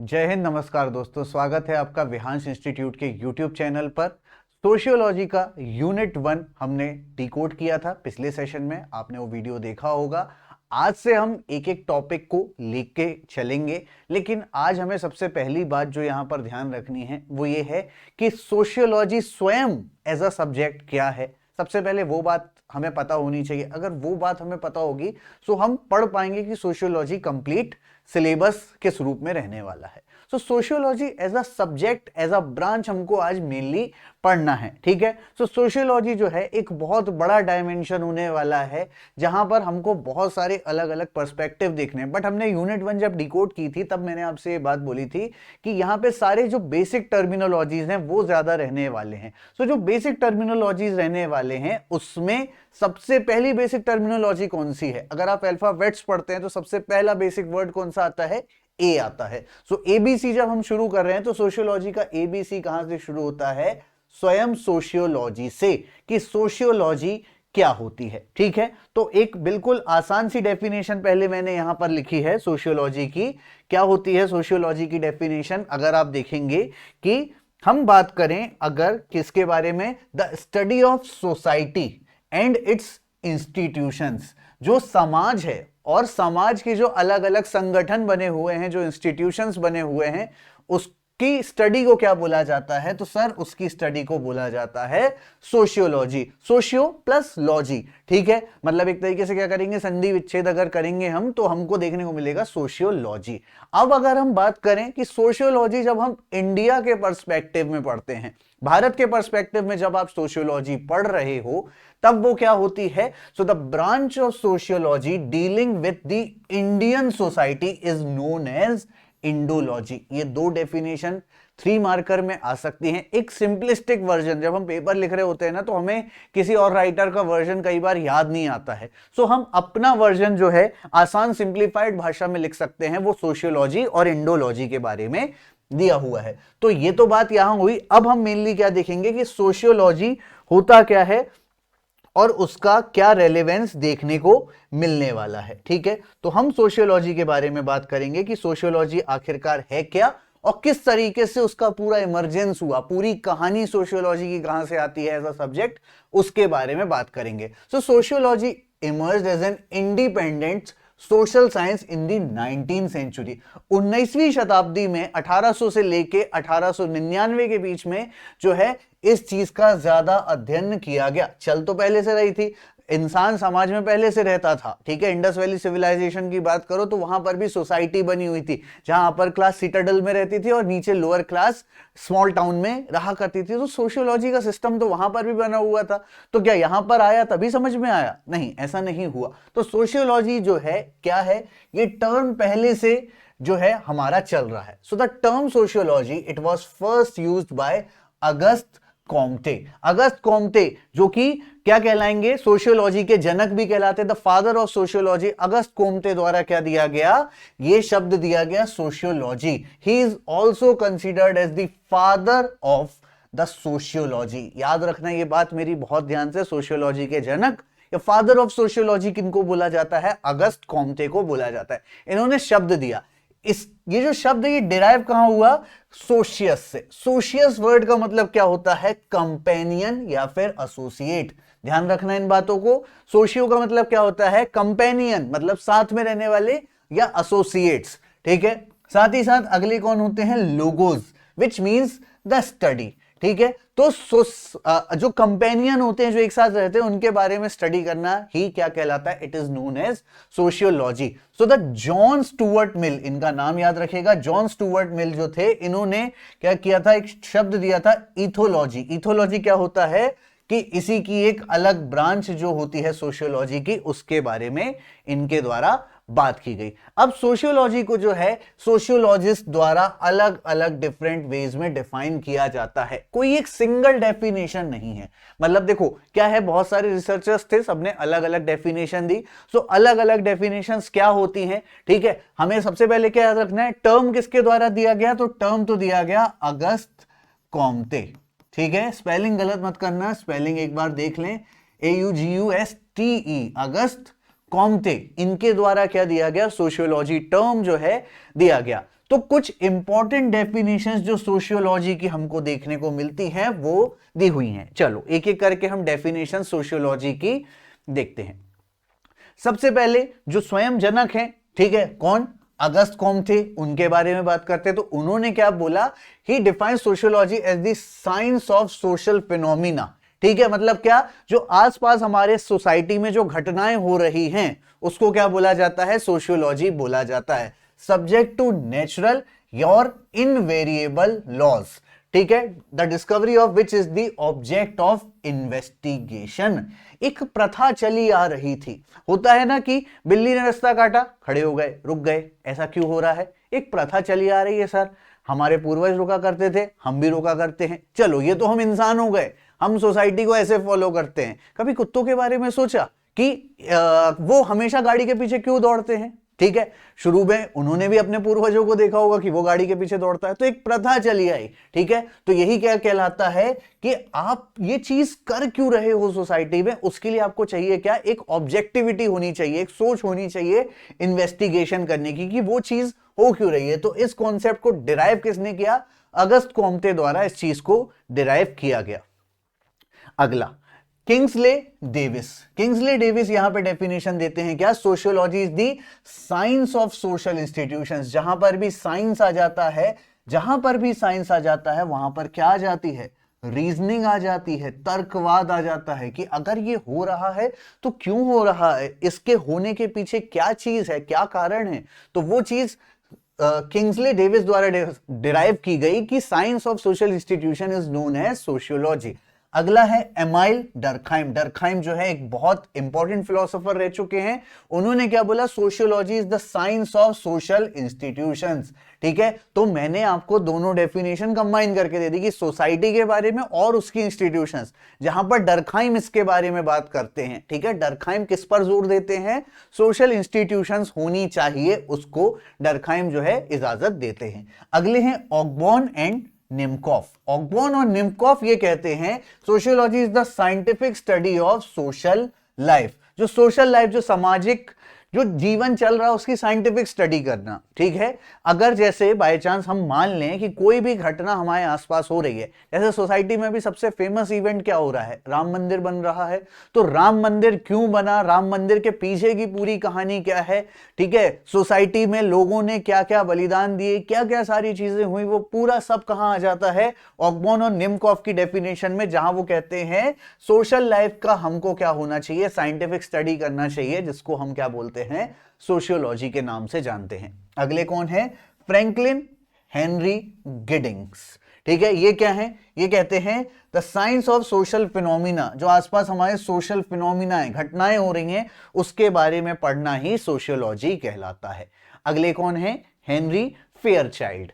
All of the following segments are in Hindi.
जय हिंद, नमस्कार दोस्तों। स्वागत है आपका विहांश इंस्टीट्यूट के यूट्यूब चैनल पर। सोशियोलॉजी का यूनिट 1 हमने डिकोड किया था पिछले सेशन में, आपने वो वीडियो देखा होगा। आज से हम एक एक टॉपिक को लेके चलेंगे, लेकिन आज हमें सबसे पहली बात जो यहाँ पर ध्यान रखनी है वो ये है कि सोशियोलॉजी स्वयं एज अ सब्जेक्ट क्या है। सबसे पहले वो बात हमें पता होनी चाहिए। अगर वो बात हमें पता होगी तो हम पढ़ पाएंगे कि सोशियोलॉजी कंप्लीट सिलेबस किस रूप में रहने वाला है। So sociology as a subject, as a branch हमको आज मेनली पढ़ना है, ठीक है। सो सोशियोलॉजी जो है एक बहुत बड़ा डायमेंशन होने वाला है, जहां पर हमको बहुत सारे अलग अलग पर्सपेक्टिव देखने हैं। बट हमने यूनिट 1 जब डिकोड की थी तब मैंने आपसे ये बात बोली थी कि यहाँ पे सारे जो बेसिक टर्मिनोलॉजीज हैं वो ज्यादा रहने वाले हैं। सो जो बेसिक टर्मिनोलॉजीज रहने वाले हैं उसमें सबसे पहली बेसिक टर्मिनोलॉजी कौन सी है? अगर आप अल्फाबेट्स पढ़ते हैं तो सबसे पहला बेसिक वर्ड कौन सा आता है? ए आता है। सो एबीसी जब हम शुरू कर रहे हैं तो सोशियोलॉजी का एबीसी कहां से शुरू होता है? स्वयं सोशियोलॉजी से, कि सोशियोलॉजी क्या होती है, ठीक है। तो एक बिल्कुल आसान सी डेफिनेशन पहले मैंने यहां पर लिखी है सोशियोलॉजी की। क्या होती है सोशियोलॉजी की डेफिनेशन? अगर आप देखेंगे कि हम बात करें अगर किसके बारे में, the study of society and it's institutions. जो समाज है और समाज के जो अलग अलग संगठन बने हुए हैं, जो इंस्टीट्यूशंस बने हुए हैं, उसकी स्टडी को क्या बोला जाता है? तो सर उसकी स्टडी को बोला जाता है सोशियोलॉजी। सोशियो प्लस लॉजी, ठीक है। मतलब एक तरीके से क्या करेंगे, संधि विच्छेद अगर करेंगे हम तो हमको देखने को मिलेगा सोशियोलॉजी। अब अगर हम बात करें कि सोशियोलॉजी जब हम इंडिया के पर्सपेक्टिव में पढ़ते हैं, भारत के पर्सपेक्टिव में जब आप सोशियोलॉजी पढ़ रहे हो तब वो क्या होती है? So the branch of sociology dealing with the Indian society is known as Indology. ये दो डेफिनेशन 3 मार्कर में आ सकती हैं। एक सिंपलिस्टिक वर्जन, जब हम पेपर लिख रहे होते हैं ना तो हमें किसी और राइटर का वर्जन कई बार याद नहीं आता है, सो हम अपना वर्जन जो है आसान सिंप्लीफाइड भाषा में लिख सकते हैं। वो सोशियोलॉजी और इंडोलॉजी के बारे में दिया हुआ है। तो ये तो बात यहां हुई। अब हम मेनली क्या देखेंगे कि सोशियोलॉजी होता क्या है और उसका क्या रेलेवेंस देखने को मिलने वाला है, ठीक है। तो हम सोशियोलॉजी के बारे में बात करेंगे कि सोशियोलॉजी आखिरकार है क्या और किस तरीके से उसका पूरा इमर्जेंस हुआ, पूरी कहानी सोशियोलॉजी की कहां से आती है एज अ सब्जेक्ट, उसके बारे में बात करेंगे। So sociology emerged as an independent social science in the 19वीं सेंचुरी। 19वीं शताब्दी में 1800 से लेके 1899 के बीच में जो है इस चीज का ज्यादा अध्ययन किया गया। चल तो पहले से रही थी, इंसान समाज में पहले से रहता था, ठीक है। इंडस वैली सिविलाइजेशन की बात करो तो वहां पर भी सोसाइटी बनी हुई थी, जहां अपर क्लास सिटाडल में रहती थी और नीचे लोअर क्लास स्मॉल टाउन में रहा करती थी। तो सोशियोलॉजी का सिस्टम तो वहां पर भी बना हुआ था। तो क्या यहां पर आया तभी समझ में आया? नहीं, ऐसा नहीं हुआ। तो सोशियोलॉजी जो है क्या है, ये टर्म पहले से जो है हमारा चल रहा है। So the term sociology it was first used by August Comte. August Comte जो कि क्या कहलाएंगे, सोशियोलॉजी के जनक भी कहलाते, द फादर ऑफ सोशियोलॉजी। अगस्त कॉम्टे द्वारा क्या दिया गया, ये शब्द दिया गया sociology. He is also considered as the father of the sociology. याद रखना ये बात मेरी बहुत ध्यान से, सोशियोलॉजी के जनक या फादर ऑफ सोशियोलॉजी किनको बोला जाता है? अगस्त कॉम्टे को बोला जाता है। इन्होंने शब्द दिया। ये जो शब्द ये डिराइव कहां हुआ? सोशियस से। सोशियस वर्ड का मतलब क्या होता है? कंपेनियन या फिर एसोसिएट। ध्यान रखना इन बातों को। सोशियो का मतलब क्या होता है? कंपेनियन, मतलब साथ में रहने वाले या एसोसिएट्स, ठीक है। साथ ही साथ अगले कौन होते हैं? Logos, which means the study, ठीक है। तो जो कंपेनियन होते हैं, जो एक साथ रहते हैं, उनके बारे में स्टडी करना ही क्या कहलाता है? It is known as sociology. So the John Stuart Mill, इनका नाम याद रखेगा। जॉन स्टुअर्ट मिल जो थे, इन्होंने क्या किया था? एक शब्द दिया था इथोलॉजी। इथोलॉजी क्या होता है कि इसी की एक अलग ब्रांच जो होती है सोशियोलॉजी की, उसके बारे में इनके द्वारा बात की गई। अब सोशियोलॉजी को जो है सोशियोलॉजिस्ट द्वारा अलग अलग डिफरेंट वेज में डिफाइन किया जाता है। कोई एक सिंगल डेफिनेशन नहीं है। मतलब देखो क्या है, बहुत सारे रिसर्चर्स थे, सबने अलग अलग डेफिनेशन दी। सो अलग अलग डेफिनेशंस क्या होती हैं, ठीक है। हमें सबसे पहले क्या याद रखना है, टर्म किसके द्वारा दिया गया? तो टर्म तो दिया गया अगस्त कॉम्टे, ठीक है। स्पेलिंग गलत मत करना, स्पेलिंग एक बार देख लें, AUGUSTE, अगस्त कॉम्टे। इनके द्वारा क्या दिया गया? सोशियोलॉजी टर्म जो है दिया गया। तो कुछ इंपॉर्टेंट डेफिनेशंस जो सोशियोलॉजी की हमको देखने को मिलती हैं वो दी हुई हैं। चलो एक एक करके हम डेफिनेशन सोशियोलॉजी की देखते हैं। सबसे पहले जो स्वयं जनक हैं, ठीक है, कौन, अगस्त कॉम्टे, उनके बारे में बात करते हैं। तो उन्होंने क्या बोला, he define sociology as the science of social phenomena. ठीक है, मतलब क्या, जो आसपास हमारे सोसाइटी में जो घटनाएं हो रही हैं उसको क्या बोला जाता है, सोशियोलॉजी बोला जाता है। सब्जेक्ट टू नेचुरल और इनवेरिएबल लॉज, ठीक है, the discovery of which is the object of investigation. एक प्रथा चली आ रही थी, होता है ना कि बिल्ली ने रास्ता काटा, खड़े हो गए, रुक गए, ऐसा क्यों हो रहा है, एक प्रथा चली आ रही है सर, हमारे पूर्वज रोका करते थे, हम भी रोका करते हैं, चलो ये तो हम इंसान हो गए, हम सोसाइटी को ऐसे फॉलो करते हैं। कभी कुत्तों के बारे में सोचा कि वो हमेशा गाड़ी के पीछे क्यों दौड़ते हैं, ठीक है, शुरू में उन्होंने भी अपने पूर्वजों को देखा होगा कि वो गाड़ी के पीछे दौड़ता है, तो एक प्रथा चली आई, ठीक है। तो यही क्या कहलाता है कि आप ये चीज कर क्यों रहे हो सोसाइटी में, उसके लिए आपको चाहिए क्या, एक ऑब्जेक्टिविटी होनी चाहिए, एक सोच होनी चाहिए इन्वेस्टिगेशन करने की कि वो चीज हो क्यों रही है। तो इस कॉन्सेप्ट को डिराइव किसने किया, अगस्त कॉम्टे द्वारा इस चीज को डिराइव किया गया। अगला किंग्सले डेविस, किंग्सले डेविस यहां पे डेफिनेशन देते हैं क्या, sociology is the science of social institutions. जहां पर भी साइंस आ जाता है, जहां पर भी साइंस आ जाता है वहां पर क्या आ जाती है, रीजनिंग आ जाती है, तर्कवाद आ जाता है कि अगर ये हो रहा है तो क्यों हो रहा है, इसके होने के पीछे क्या चीज है, क्या कारण है। तो वो चीज किंग्सले डेविस द्वारा डिराइव की गई कि science of social institution is known as sociology. अगला है एमाइल डर्कहाइम। डर्कहाइम जो है एक बहुत इंपॉर्टेंट फिलोसोफर रह चुके हैं, उन्होंने क्या बोला, sociology is the science of social institutions. ठीक है, तो मैंने आपको दोनों डेफिनेशन कंबाइन करके दे दी कि सोसाइटी के बारे में और उसकी इंस्टीट्यूशंस, जहां पर डर्कहाइम इसके बारे में बात करते हैं। ठीक है, डर्कहाइम किस पर जोर देते हैं, सोशल इंस्टीट्यूशंस होनी चाहिए, उसको डर्कहाइम जो है इजाजत देते हैं। अगले हैं ऑगबॉर्न एंड निम्कॉफ। ऑगबॉर्न और निम्कॉफ ये कहते हैं sociology is the scientific study of social life. जो सोशल लाइफ, जो सामाजिक जो जीवन चल रहा है उसकी साइंटिफिक स्टडी करना। ठीक है, अगर जैसे बाय चांस हम मान लें कि कोई भी घटना हमारे आसपास हो रही है, जैसे सोसाइटी में भी सबसे फेमस इवेंट क्या हो रहा है, राम मंदिर बन रहा है, तो राम मंदिर क्यों बना, राम मंदिर के पीछे की पूरी कहानी क्या है, ठीक है, सोसाइटी में लोगों ने क्या क्या बलिदान दिए, क्या क्या सारी चीजें हुई, वो पूरा सब कहां आ जाता है, ऑगबॉर्न और निम्कॉफ की डेफिनेशन में, जहां वो कहते हैं सोशल लाइफ का हमको क्या होना चाहिए, साइंटिफिक स्टडी करना चाहिए, जिसको हम क्या बोलते हैं, सोशियोलॉजी के नाम से जानते हैं। अगले कौन है, फ्रैंकलिन हेनरी गिडिंग्स। ठीक है, ये क्या है, ये कहते हैं the science of social phenomena. जो आसपास हमारे सोशल फिनोमिना है, घटनाएं हो रही हैं, उसके बारे में पढ़ना ही सोशियोलॉजी कहलाता है। अगले कौन है, हेनरी फेयरचाइल्ड।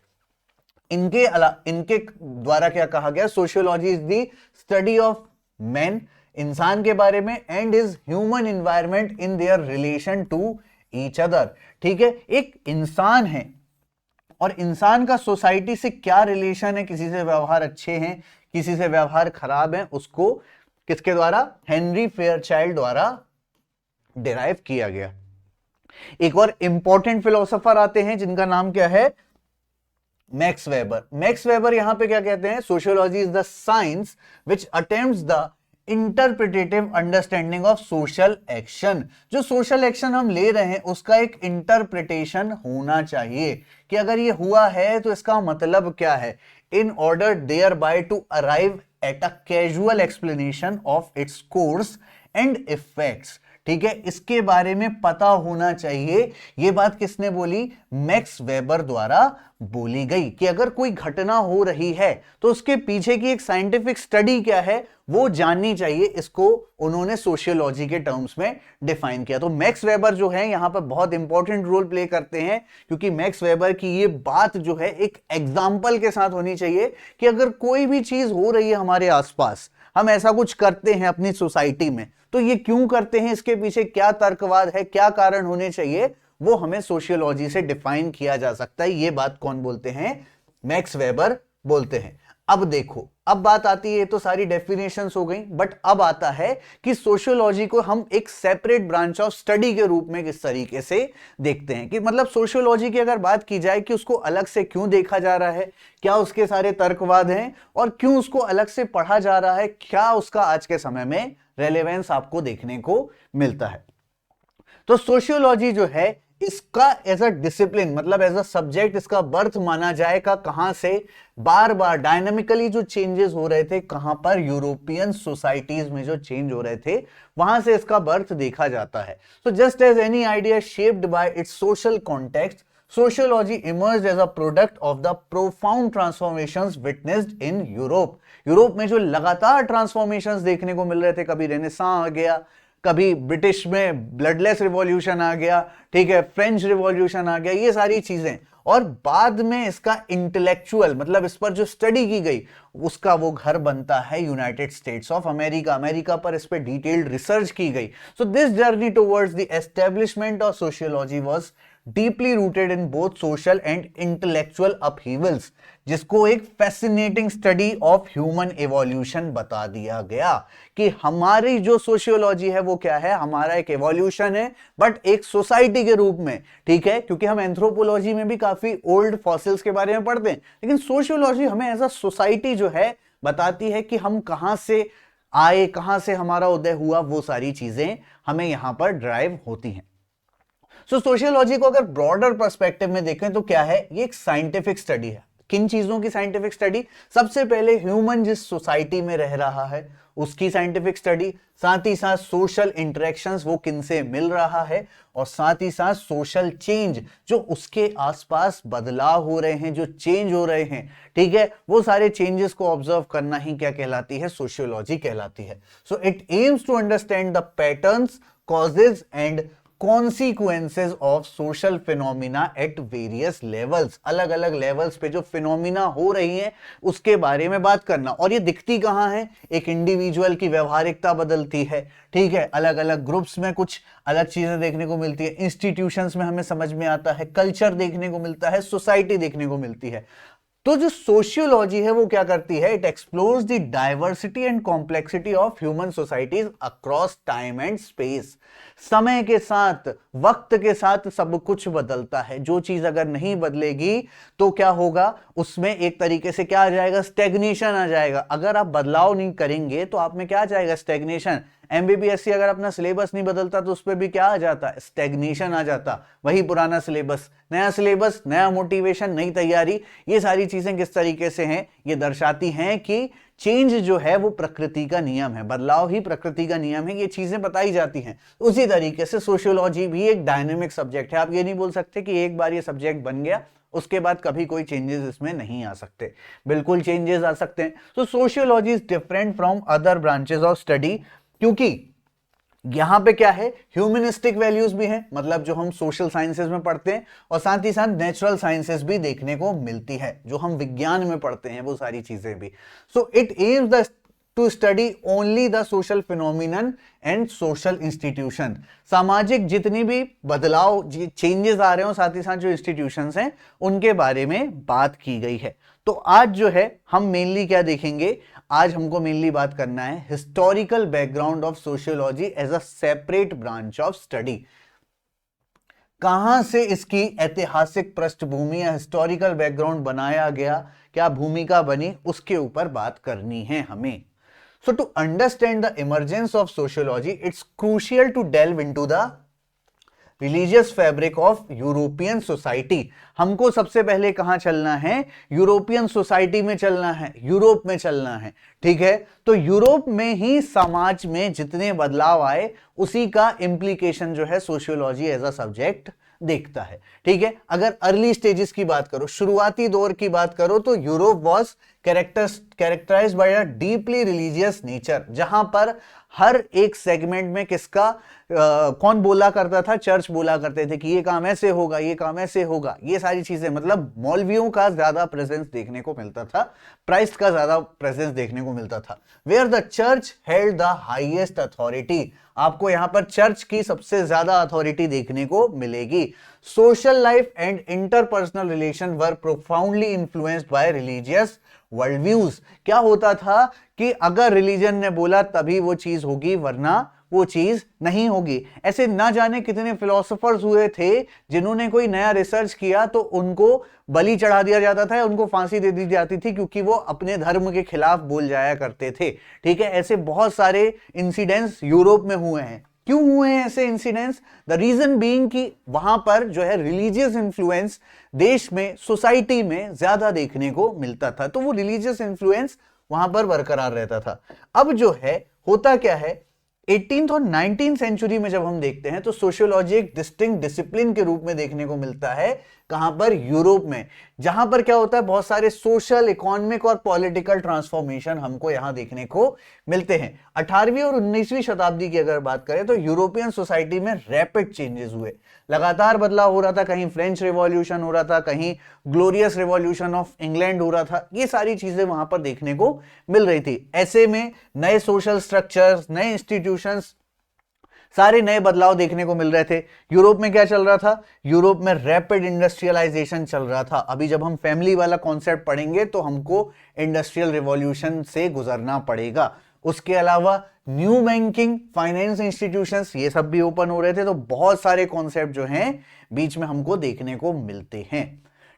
इनके द्वारा क्या कहा गया, sociology is the study of man, इंसान के बारे में, and is human environment in their relation to each other. ठीक है, एक इंसान है और इंसान का सोसाइटी से क्या रिलेशन है, किसी से व्यवहार अच्छे हैं, किसी से व्यवहार खराब है, उसको किसके द्वारा, हेनरी फेयरचाइल्ड द्वारा डिराइव किया गया। एक और इंपॉर्टेंट फिलोसोफर आते हैं जिनका नाम क्या है, मैक्स वेबर। मैक्स वेबर यहां पे क्या कहते हैं, sociology is the science which attempts the interpretative understanding of social action. जो सोशल एक्शन हम ले रहे हैं उसका एक इंटरप्रिटेशन होना चाहिए कि अगर ये हुआ है तो इसका मतलब क्या है, in order thereby to arrive at a casual explanation of its course and effects. ठीक है, इसके बारे में पता होना चाहिए। यह बात किसने बोली, मैक्स वेबर द्वारा बोली गई कि अगर कोई घटना हो रही है तो उसके पीछे की एक साइंटिफिक स्टडी क्या है वो जाननी चाहिए। इसको उन्होंने सोशियोलॉजी के टर्म्स में डिफाइन किया। तो मैक्स वेबर जो है यहां पर बहुत इंपॉर्टेंट रोल प्ले करते हैं, क्योंकि मैक्स वेबर की ये बात जो है एक एग्जाम्पल के साथ होनी चाहिए कि अगर कोई भी चीज हो रही है हमारे आसपास, हम ऐसा कुछ करते हैं अपनी सोसाइटी में, तो ये क्यों करते हैं, इसके पीछे क्या तर्कवाद है, क्या कारण होने चाहिए, वो हमें सोशियोलॉजी से डिफाइन किया जा सकता है। ये बात कौन बोलते हैं, मैक्स वेबर बोलते हैं। अब देखो, अब बात आती है, तो सारी डेफिनेशंस हो गई, बट अब आता है कि सोशियोलॉजी को हम एक सेपरेट ब्रांच ऑफ स्टडी के रूप में किस तरीके से देखते हैं, कि मतलब सोशियोलॉजी की अगर बात की जाए कि उसको अलग से क्यों देखा जा रहा है, क्या उसके सारे तर्कवाद हैं और क्यों उसको अलग से पढ़ा जा रहा है, क्या उसका आज के समय में रेलेवेंस आपको देखने को मिलता है। तो सोशियोलॉजी जो है इसका एज अ डिसिप्लिन, मतलब एज अ सब्जेक्ट, इसका बर्थ माना जाएगा कहां से, बार बार डायनामिकली जो चेंजेस हो रहे थे, कहां पर, यूरोपियन सोसाइटीज में जो चेंज हो रहे थे वहां से इसका बर्थ देखा जाता है। So just as any idea shaped by its social context, sociology emerged as a product of the profound transformations witnessed in Europe. Europe में जो लगातार ट्रांसफॉर्मेशंस देखने को मिल रहे थे, कभी रेनेसां आ गया, कभी ब्रिटिश में ब्लडलेस रिवॉल्यूशन आ गया, ठीक है, फ्रेंच रिवॉल्यूशन आ गया, ये सारी चीजें, और बाद में इसका इंटेलेक्चुअल, मतलब इस पर जो स्टडी की गई, उसका वो घर बनता है United States of America. America पर इस पर डिटेल्ड रिसर्च की गई। So this journey towards the establishment of sociology was deeply rooted in both social and intellectual upheavals, जिसको एक fascinating study of human evolution बता दिया गया कि हमारी जो सोशियोलॉजी है वो क्या है, हमारा एक एवोल्यूशन है, बट एक सोसाइटी के रूप में, ठीक है, क्योंकि हम एंथ्रोपोलॉजी में भी काफी ओल्ड फॉसिल्स के बारे में पढ़ते हैं, लेकिन सोशियोलॉजी हमें एज अ सोसाइटी जो है बताती है कि हम कहां से आए, कहां से हमारा उदय हुआ, वो सारी चीजें हमें यहां पर ड्राइव होती हैं। सो सोशियोलॉजी को अगर ब्रॉडर पर्सपेक्टिव में देखें तो क्या है, ये एक साइंटिफिक स्टडी है। किन चीजों की साइंटिफिक स्टडी? सबसे पहले ह्यूमन जिस सोसाइटी में रह रहा है उसकी साइंटिफिक स्टडी, साथ ही साथ सोशल इंटरेक्शंस, वो किनसे मिल रहा है, और साथ ही साथ सोशल चेंज, जो उसके आसपास बदलाव हो रहे हैं, जो चेंज हो रहे हैं, ठीक है, वो सारे चेंजेस को ऑब्जर्व करना ही क्या कहलाती है, सोशियोलॉजी कहलाती है। So it aims to understand the patterns, causes and consequences of social phenomena at various levels. अलग अलग लेवल्स पे जो फिनोमिना हो रही हैं उसके बारे में बात करना। और ये दिखती कहां है? एक इंडिविजुअल की व्यवहारिकता बदलती है, ठीक है, अलग अलग ग्रुप्स में कुछ अलग चीजें देखने को मिलती है, इंस्टीट्यूशंस में हमें समझ में आता है, कल्चर देखने को मिलता है, सोसाइटी देखने को मिलती है। तो जो सोशियोलॉजी है वो क्या करती है? It explores the diversity and complexity of human societies across time and space. समय के साथ, वक्त के साथ सब कुछ बदलता है। जो चीज अगर नहीं बदलेगी तो क्या होगा, उसमें एक तरीके से क्या आ जाएगा, स्टेग्नेशन आ जाएगा। अगर आप बदलाव नहीं करेंगे तो आप में क्या आ जाएगा, स्टेग्नेशन। एमबीबीएससी अगर अपना सिलेबस नहीं बदलता तो उस पर भी क्या आ जाता, स्टेग्नेशन आ जाता। वही पुराना सिलेबस, नया मोटिवेशन, नई तैयारी, ये सारी चीजें किस तरीके से हैं, ये दर्शाती हैं कि चेंज जो है वो प्रकृति का नियम है, बदलाव ही प्रकृति का नियम है, ये चीजें बताई जाती हैं। उसी तरीके से सोशियोलॉजी भी एक डायनेमिक सब्जेक्ट है। आप ये नहीं बोल सकते कि एक बार ये सब्जेक्ट बन गया उसके बाद कभी कोई चेंजेस इसमें नहीं आ सकते, बिल्कुल चेंजेस आ सकते हैं। तो sociology is different from other branches of study, क्योंकि यहां पे क्या है, ह्यूमनिस्टिक वैल्यूज भी हैं, मतलब जो हम सोशल साइंसेज में पढ़ते हैं, और साथ ही साथ नेचुरल साइंसेज भी देखने को मिलती है, जो हम विज्ञान में पढ़ते हैं, वो सारी चीजें भी। So it aims to study only the social phenomenon and social institution. सामाजिक जितनी भी बदलाव, चेंजेस आ रहे हो, साथ ही साथ जो इंस्टीट्यूशंस हैं उनके बारे में बात की गई है। तो आज जो है हम मेनली क्या देखेंगे, आज हमको मेनली बात करना है historical background of sociology as a separate branch of study. कहां से इसकी ऐतिहासिक पृष्ठभूमि या हिस्टोरिकल बैकग्राउंड बनाया गया, क्या भूमिका बनी, उसके ऊपर बात करनी है हमें। So to understand the emergence of sociology it's crucial to delve into the religious fabric of European society. हमको सबसे पहले कहां चलना है, यूरोपियन सोसाइटी में चलना है, यूरोप में चलना है, ठीक है। तो यूरोप में ही समाज में जितने बदलाव आए उसी का इंप्लीकेशन जो है सोशियोलॉजी एज अ सब्जेक्ट देखता है, ठीक है। अगर अर्ली स्टेजेस की बात करो, शुरुआती दौर की बात करो, तो Europe was characterized by a deeply religious nature, जहां पर हर एक सेगमेंट में किसका कौन बोला करता था, चर्च बोला करते थे कि ये काम ऐसे होगा, ये काम ऐसे होगा, ये सारी चीजें, मतलब मौलवियों का ज्यादा प्रेजेंस देखने को मिलता था, प्राइस्ट का ज्यादा प्रेजेंस देखने को मिलता था। Where the church held the highest authority, आपको यहां पर चर्च की सबसे ज्यादा अथॉरिटी देखने को मिलेगी। social life and interpersonal relation were profoundly influenced by religious worldviews। क्या होता था कि अगर रिलीजन ने बोला तभी वो चीज होगी, वरना वो चीज नहीं होगी। ऐसे ना जाने कितने फिलोसोफर्स हुए थे जिन्होंने कोई नया रिसर्च किया तो उनको बलि चढ़ा दिया जाता था, उनको फांसी दे दी जाती थी, क्योंकि वो अपने धर्म के खिलाफ बोल जाया करते थे। ठीक है, ऐसे बहुत सारे इंसिडेंट्स यूरोप में हुए हैं। क्यों हुए हैं ऐसे इंसिडेंट्स? द रीजन बीइंग कि वहां पर जो है रिलीजियस इन्फ्लुएंस देश में, सोसाइटी में ज्यादा देखने को मिलता था, तो वो रिलीजियस इन्फ्लुएंस वहां पर बरकरार रहता था। अब जो है होता क्या है, 18th और 19th सेंचुरी में जब हम देखते हैं तो सोशियोलॉजी एक डिस्टिंक्ट डिसिप्लिन के रूप में देखने को मिलता है। कहां पर? यूरोप में, जहां पर क्या होता है, बहुत सारे सोशल, इकोनॉमिक और पॉलिटिकल ट्रांसफॉर्मेशन हमको यहां देखने को मिलते हैं। 18वीं और 19वीं शताब्दी की अगर बात करें तो यूरोपियन सोसाइटी में रैपिड चेंजेस हुए, लगातार बदलाव हो रहा था। कहीं फ्रेंच रिवॉल्यूशन हो रहा था, कहीं ग्लोरियस रिवॉल्यूशन ऑफ इंग्लैंड हो रहा था, ये सारी चीजें वहां पर देखने को मिल रही थी। ऐसे में नए सोशल स्ट्रक्चर्स, नए इंस्टीट्यूशंस, सारे नए बदलाव देखने को मिल रहे थे। यूरोप में क्या चल रहा था? यूरोप में रैपिड इंडस्ट्रियलाइजेशन चल रहा था। अभी जब हम फैमिली वाला कॉन्सेप्ट पढ़ेंगे तो हमको इंडस्ट्रियल रिवॉल्यूशन से गुजरना पड़ेगा। उसके अलावा न्यू बैंकिंग, फाइनेंस इंस्टीट्यूशंस, ये सब भी ओपन हो रहे थे। तो बहुत सारे कॉन्सेप्ट जो हैं बीच में हमको देखने को मिलते हैं।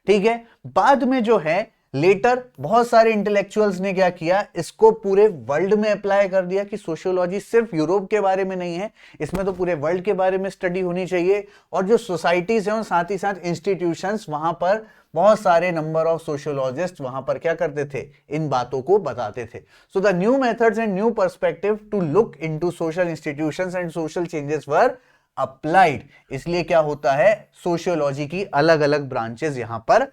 ठीक है, बाद में जो है लेटर बहुत सारे इंटेलेक्चुअल्स ने क्या किया, इसको पूरे वर्ल्ड में अप्लाई कर दिया कि सोशियोलॉजी सिर्फ यूरोप के बारे में नहीं है, इसमें तो पूरे वर्ल्ड के बारे में स्टडी होनी चाहिए। और जो सोसाइटीज हैं, साथ ही साथ इंस्टीट्यूशंस, वहां पर बहुत सारे नंबर ऑफ सोशियोलॉजिस्ट वहां पर क्या करते थे, इन बातों को बताते थे। So the new methods and new perspective to look into social institutions and social changes were applied. इसलिए क्या होता है, सोशियोलॉजी की अलग अलग ब्रांचेस यहां पर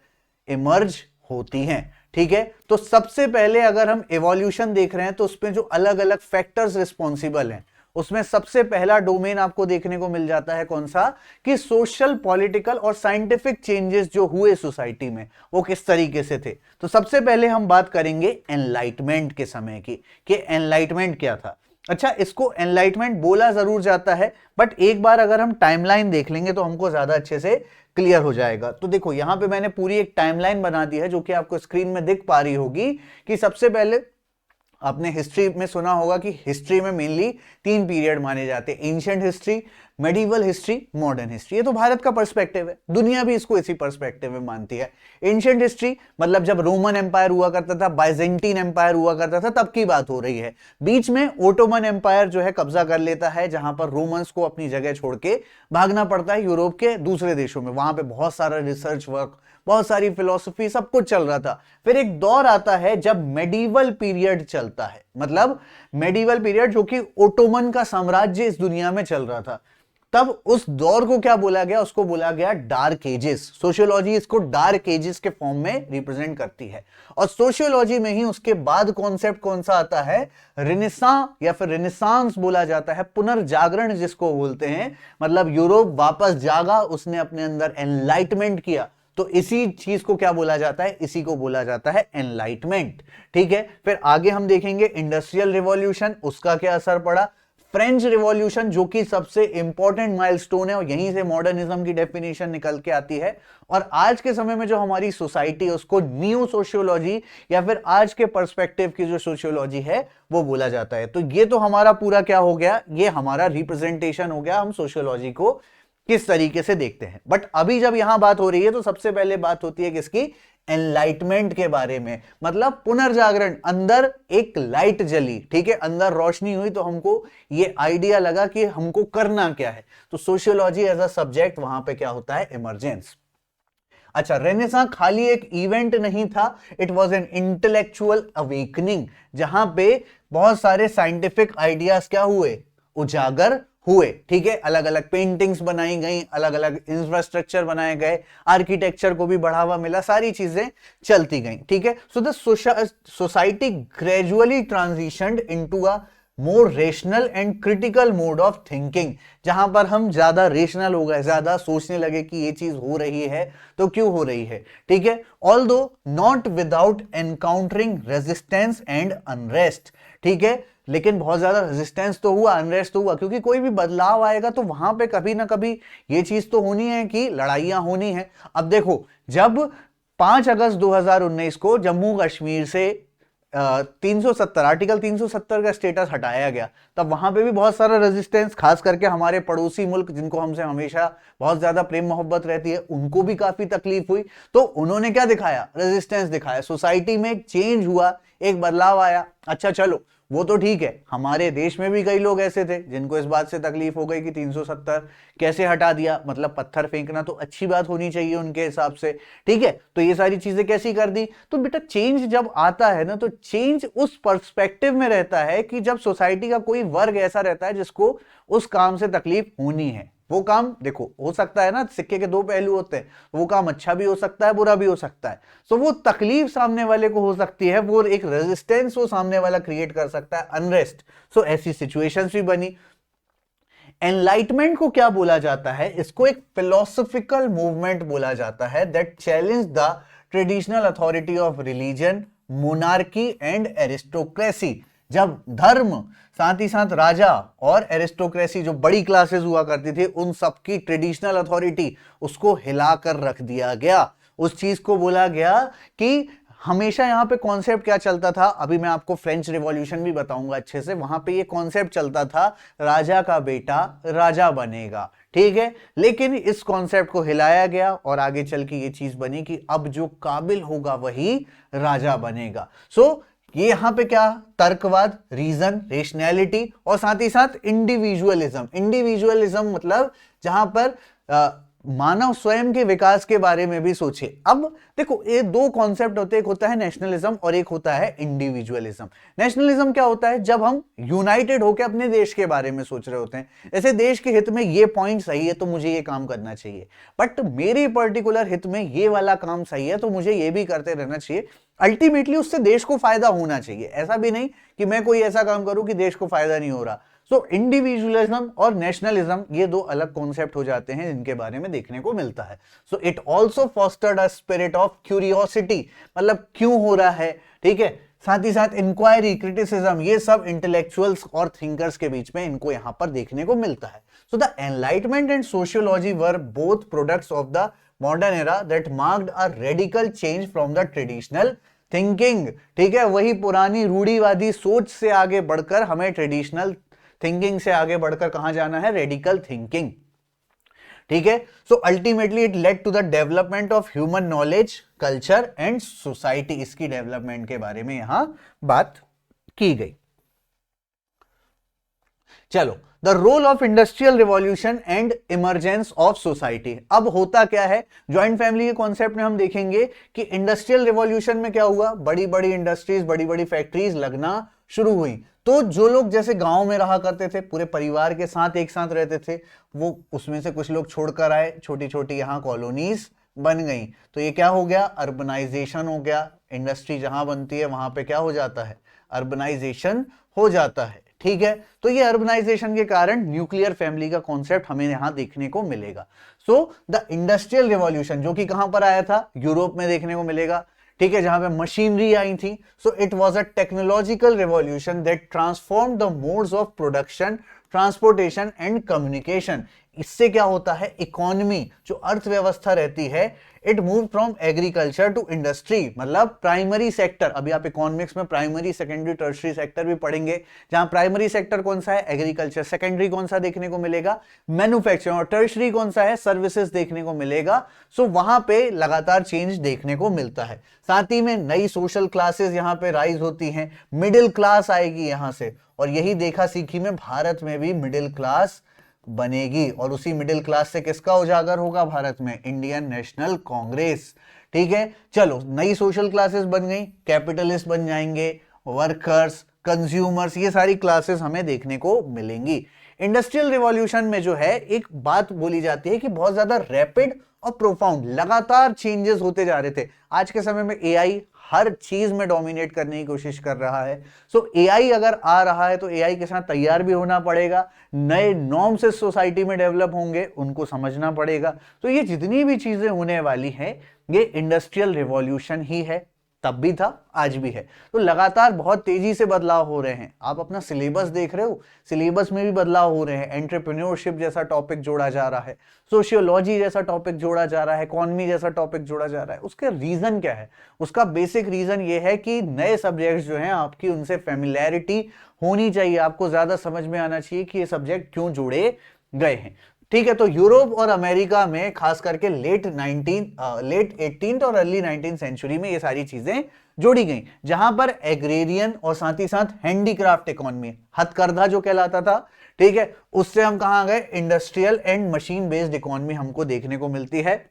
इमर्ज होती हैं। ठीक है, तो सबसे पहले अगर हम इवोल्यूशन देख रहे हैं तो उसमें जो अलग अलग फैक्टर्स रिस्पॉन्सिबल हैं, उसमें सबसे पहला डोमेन आपको देखने को मिल जाता है कौन सा, कि सोशल, पॉलिटिकल और साइंटिफिक चेंजेस जो हुए सोसाइटी में वो किस तरीके से थे। तो सबसे पहले हम बात करेंगे एनलाइटमेंट के समय की, कि एनलाइटमेंट क्या था। अच्छा, इसको एनलाइटमेंट बोला जरूर जाता है, बट एक बार अगर हम टाइमलाइन देख लेंगे तो हमको ज्यादा अच्छे से क्लियर हो जाएगा। तो देखो यहां पे मैंने पूरी एक टाइमलाइन बना दी है जो कि आपको स्क्रीन में दिख पा रही होगी, कि सबसे पहले आपने हिस्ट्री में सुना होगा कि हिस्ट्री में मेनली 3 पीरियड माने जाते हैं, ancient history, medieval history, modern history. ये तो भारत का पर्सपेक्टिव है, दुनिया भी इसको इसी पर्सपेक्टिव में मानती है। एंशिएंट हिस्ट्री मतलब जब रोमन एम्पायर हुआ करता था, बाइजेंटीन एम्पायर हुआ करता था, तब की बात हो रही है। बीच में ओटोमन एम्पायर जो है कब्जा कर लेता है, जहां पर रोमन्स को अपनी जगह छोड़ के भागना पड़ता है यूरोप के दूसरे देशों में। वहां पे बहुत सारा रिसर्च वर्क, बहुत सारी फिलॉसफी, सब कुछ चल रहा था। फिर एक दौर आता है जब मेडिवल पीरियड चलता है, मतलब मेडिवल पीरियड जो कि ओटोमन का साम्राज्य इस दुनिया में चल रहा था। तब उस दौर को क्या बोला गया, उसको बोला गया डार्क एजेस। सोशियोलॉजी इसको डार्क एजेस के फॉर्म में रिप्रेजेंट करती है। और सोशियोलॉजी में ही उसके बाद कॉन्सेप्ट कौन सा आता है, रिनेसां या फिर रिनेसांस बोला जाता है, पुनर्जागरण जिसको बोलते हैं। मतलब यूरोप वापस जागा, उसने अपने अंदर एनलाइटमेंट किया, तो इसी चीज को क्या बोला जाता है, इसी को बोला जाता है एनलाइटमेंट। ठीक है, फिर आगे हम देखेंगे इंडस्ट्रियल रिवॉल्यूशन, उसका क्या असर पड़ा। फ्रेंच रिवॉल्यूशन जो कि सबसे इंपॉर्टेंट माइलस्टोन है, और यहीं से मॉडर्निज्म की डेफिनेशन निकल के आती है। और आज के समय में जो हमारी सोसाइटी है उसको न्यू सोशियोलॉजी या फिर आज के पर्सपेक्टिव की जो सोशियोलॉजी है वो बोला जाता है। तो ये तो हमारा पूरा क्या हो गया, ये हमारा रिप्रेजेंटेशन हो गया, हम सोशियोलॉजी को किस तरीके से देखते हैं। बट अभी जब यहां बात हो रही है तो सबसे पहले बात होती है किसकी, एनलाइटमेंट के बारे में। मतलब पुनर्जागरण, अंदर एक लाइट जली, ठीक है, अंदर रोशनी हुई, तो हमको ये आइडिया लगा कि हमको करना क्या है। तो सोशियोलॉजी एज अ सब्जेक्ट वहां पे क्या होता है, इमरजेंस। अच्छा, रेनेसां खाली एक इवेंट नहीं था, it was an intellectual awakening, जहां पे बहुत सारे साइंटिफिक आइडियाज क्या हुए, उजागर हुए। ठीक है, अलग अलग पेंटिंग्स बनाई गई, अलग अलग इंफ्रास्ट्रक्चर बनाए गए, आर्किटेक्चर को भी बढ़ावा मिला, सारी चीजें चलती गई। ठीक है, so the society gradually transitioned into a more rational and critical mode of thinking, जहां पर हम ज्यादा रेशनल हो गए, ज्यादा सोचने लगे कि ये चीज हो रही है तो क्यों हो रही है। ठीक है, although not without encountering resistance and unrest. ठीक है, लेकिन बहुत ज्यादा रेजिस्टेंस तो हुआ, अनरेस्ट तो हुआ, क्योंकि कोई भी बदलाव आएगा तो वहां पे कभी ना कभी ये चीज तो होनी है कि लड़ाइयां होनी है। अब देखो, जब 5 अगस्त 2019 को जम्मू कश्मीर से 370 आर्टिकल 370 का स्टेटस हटाया गया, तब वहां पे भी बहुत सारा रेजिस्टेंस, खास करके हमारे पड़ोसी मुल्क जिनको हमसे हमेशा बहुत ज्यादा प्रेम मोहब्बत रहती है, उनको भी काफी तकलीफ हुई। तो उन्होंने क्या दिखाया? रेजिस्टेंस दिखाया, सोसाइटी में एक चेंज हुआ, एक बदलाव आया। अच्छा चलो, वो तो ठीक है, हमारे देश में भी कई लोग ऐसे थे जिनको इस बात से तकलीफ हो गई कि 370 कैसे हटा दिया, मतलब पत्थर फेंकना तो अच्छी बात होनी चाहिए उनके हिसाब से, ठीक है, तो ये सारी चीजें कैसी कर दी। तो बेटा चेंज जब आता है ना, तो चेंज उस पर्सपेक्टिव में रहता है कि जब सोसाइटी का कोई वर्ग ऐसा रहता है जिसको उस काम से तकलीफ होनी है, वो काम देखो हो सकता है ना, सिक्के के दो पहलू होते हैं, वो काम अच्छा भी हो सकता है, बुरा भी हो सकता है। सो वो तकलीफ सामने वाले को हो सकती है, वो एक रेजिस्टेंस वो सामने वाला क्रिएट कर सकता है, अनरेस्ट। सो ऐसी सिचुएशंस भी बनी। एनलाइटमेंट को क्या बोला जाता है? इसको एक फिलोसॉफिकल मूवमेंट बोला जाता है that challenge the traditional authority of religion, monarchy and aristocracy. जब धर्म, साथ ही साथ राजा और एरिस्टोक्रेसी, जो बड़ी क्लासेस हुआ करती थी, उन सबकी ट्रेडिशनल अथॉरिटी, उसको हिलाकर रख दिया गया। उस चीज को बोला गया कि हमेशा यहां पे कॉन्सेप्ट क्या चलता था, अभी मैं आपको फ्रेंच रिवॉल्यूशन भी बताऊंगा अच्छे से, वहां पे ये कॉन्सेप्ट चलता था, राजा का बेटा राजा बनेगा, ठीक है। लेकिन इस कॉन्सेप्ट को हिलाया गया और आगे चल के ये चीज बनी कि अब जो काबिल होगा वही राजा बनेगा। सो ये यहां पे क्या, तर्कवाद, रीजन, रेशनैलिटी, और साथ ही साथ इंडिविजुअलिज्म। इंडिविजुअलिज्म मतलब जहां पर मानव स्वयं के विकास के बारे में भी सोचे। अब देखो, ये दो कॉन्सेप्ट होते हैं, एक होता है नेशनलिज्म और एक होता है इंडिविजुअलिज्म। नेशनलिज्म क्या होता है? जब हम यूनाइटेड होकर अपने देश के बारे में सोच रहे होते हैं, ऐसे देश के हित में ये पॉइंट सही है तो मुझे ये काम करना चाहिए, बट मेरी पर्टिकुलर हित में ये वाला काम सही है तो मुझे ये भी करते रहना चाहिए। अल्टीमेटली उससे देश को फायदा होना चाहिए, ऐसा भी नहीं कि मैं कोई ऐसा काम करूं कि देश को फायदा नहीं हो रहा। सो इंडिविजुअलिज्म और नेशनलिज्म ये दो अलग कॉन्सेप्ट हो जाते हैं जिनके बारे में देखने को मिलता है। So it also fostered a spirit of curiosity, मतलब क्यों हो रहा है, ठीक है, साथ ही साथ इंक्वायरी, क्रिटिसिज्म, ये सब इंटेलेक्चुअल्स और थिंकर्स के बीच में इनको यहां पर देखने को मिलता है। So the enlightenment and sociology were both products of the modern era that marked a radical change from the traditional thinking, ठीक है, वही पुरानी रूढ़िवादी सोच से आगे बढ़कर हमें ट्रेडिशनल थिंकिंग से आगे बढ़कर कहां जाना है? रेडिकल थिंकिंग, ठीक है। So ultimately it led to the development of human knowledge, culture and society. इसकी डेवलपमेंट के बारे में यहां बात की गई। चलो, the role of industrial revolution and emergence of society. अब होता क्या है, ज्वाइंट फैमिली के कॉन्सेप्ट में हम देखेंगे कि इंडस्ट्रियल रिवॉल्यूशन में क्या हुआ, बड़ी बड़ी इंडस्ट्रीज, बड़ी बड़ी फैक्ट्रीज लगना शुरू हुई। तो जो लोग जैसे गांव में रहा करते थे, पूरे परिवार के साथ एक साथ रहते थे, वो उसमें से कुछ लोग छोड़कर आए, छोटी छोटी यहां कॉलोनीज बन गई। तो ये क्या हो गया? अर्बनाइजेशन हो गया। इंडस्ट्री जहां बनती है वहां पे क्या हो जाता है? अर्बनाइजेशन हो जाता है, ठीक है। तो ये अर्बनाइजेशन के कारण न्यूक्लियर फैमिली का कॉन्सेप्ट हमें यहां देखने को मिलेगा। सो द इंडस्ट्रियल रिवॉल्यूशन, जो कि कहां पर आया था? यूरोप में देखने को मिलेगा, ठीक है, जहां पे मशीनरी आई थी। So it was a technological revolution that transform the modes of production, transportation and communication. इससे क्या होता है? इकोनॉमी, जो अर्थव्यवस्था रहती है, it move from agriculture to industry, मतलब प्राइमरी सेक्टर। अभी आप इकोनॉमिक्स में प्राइमरी, सेकेंडरी, टर्शरी सेक्टर भी पढ़ेंगे, जहां प्राइमरी सेक्टर कौन सा है? एग्रीकल्चर। सेकेंडरी कौन सा देखने को मिलेगा? मैन्युफैक्चरिंग। और टर्शरी कौन सा है? सर्विसेज देखने को मिलेगा। सो वहां पे लगातार चेंज देखने को मिलता है। साथ ही में नई सोशल क्लासेस यहां पे राइज होती हैं, मिडिल क्लास आएगी यहां से, और यही देखा सीखी में भारत में भी मिडिल क्लास बनेगी। और उसी मिडिल क्लास से किसका उजागर होगा भारत में? इंडियन नेशनल कांग्रेस, ठीक है। चलो, नई सोशल क्लासेस बन गई, कैपिटलिस्ट बन जाएंगे, वर्कर्स, कंज्यूमर्स, ये सारी क्लासेस हमें देखने को मिलेंगी। इंडस्ट्रियल रिवॉल्यूशन में जो है एक बात बोली जाती है कि बहुत ज्यादा रैपिड और प्रोफाउंड, लगातार चेंजेस होते जा रहे थे। आज के समय में एआई हर चीज में डोमिनेट करने की कोशिश कर रहा है। सो एआई अगर आ रहा है तो एआई के साथ तैयार भी होना पड़ेगा, नए नॉर्म्स इस सोसाइटी में डेवलप होंगे, उनको समझना पड़ेगा। तो ये जितनी भी चीजें होने वाली हैं, ये इंडस्ट्रियल रिवॉल्यूशन ही है। तब भी था, आज भी है। तो लगातार बहुत तेजी से बदलाव हो रहे हैं। आप अपना सिलेबस देख रहे हो, सिलेबस में भी बदलाव हो रहे हैं। एंटरप्रेन्योरशिप जैसा टॉपिक जोड़ा जा रहा है, सोशियोलॉजी जैसा टॉपिक जोड़ा जा रहा है, इकोनॉमी जैसा टॉपिक जोड़ा जा रहा है। उसका रीजन क्या है? उसका बेसिक रीजन ये है कि नए सब्जेक्ट्स जो हैं आपकी उनसे फेमिलियरिटी होनी चाहिए, आपको ज्यादा समझ में आना चाहिए कि ये सब्जेक्ट क्यों जोड़े गए हैं। ठीक है, तो यूरोप और अमेरिका में खास करके लेट 18th और अर्ली 19th सेंचुरी में ये सारी चीजें जोड़ी गई, जहां पर एग्रेरियन और साथ ही साथ हैंडीक्राफ्ट इकोनॉमी, हथकरघा जो कहलाता था, ठीक है, उससे हम कहां गए? Industrial and machine based economy हमको देखने को मिलती है।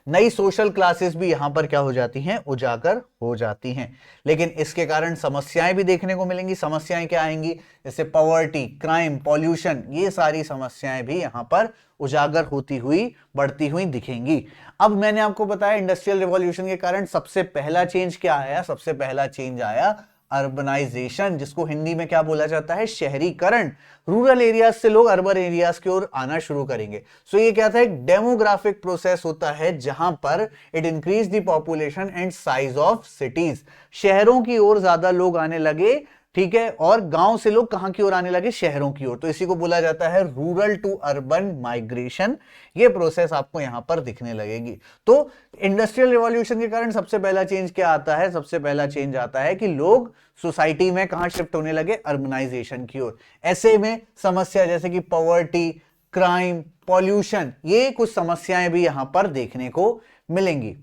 नई सोशल क्लासेस भी यहां पर क्या हो जाती हैं? उजागर हो जाती हैं। लेकिन इसके कारण समस्याएं भी देखने को मिलेंगी। समस्याएं क्या आएंगी? जैसे पॉवर्टी, क्राइम, पॉल्यूशन, ये सारी समस्याएं भी यहां पर उजागर होती हुई, बढ़ती हुई दिखेंगी। अब मैंने आपको बताया इंडस्ट्रियल रिवॉल्यूशन के कारण सबसे पहला चेंज क्या आया? सबसे पहला चेंज आया अर्बनाइजेशन, जिसको हिंदी में क्या बोला जाता है? शहरीकरण। रूरल एरियाज से लोग अर्बन एरियाज की ओर आना शुरू करेंगे। सो ये क्या था? एक डेमोग्राफिक प्रोसेस होता है जहां पर it increase the population and size of cities. शहरों की ओर ज्यादा लोग आने लगे, ठीक है, और गांव से लोग कहां की ओर आने लगे? शहरों की ओर। तो इसी को बोला जाता है रूरल टू अर्बन माइग्रेशन। ये प्रोसेस आपको यहां पर दिखने लगेगी। तो इंडस्ट्रियल रिवॉल्यूशन के कारण सबसे पहला चेंज क्या आता है? सबसे पहला चेंज आता है कि लोग सोसाइटी में कहां शिफ्ट होने लगे? अर्बनाइजेशन की ओर। ऐसे में समस्या जैसे कि पॉवर्टी, क्राइम, पॉल्यूशन, ये कुछ समस्याएं भी यहां पर देखने को मिलेंगी।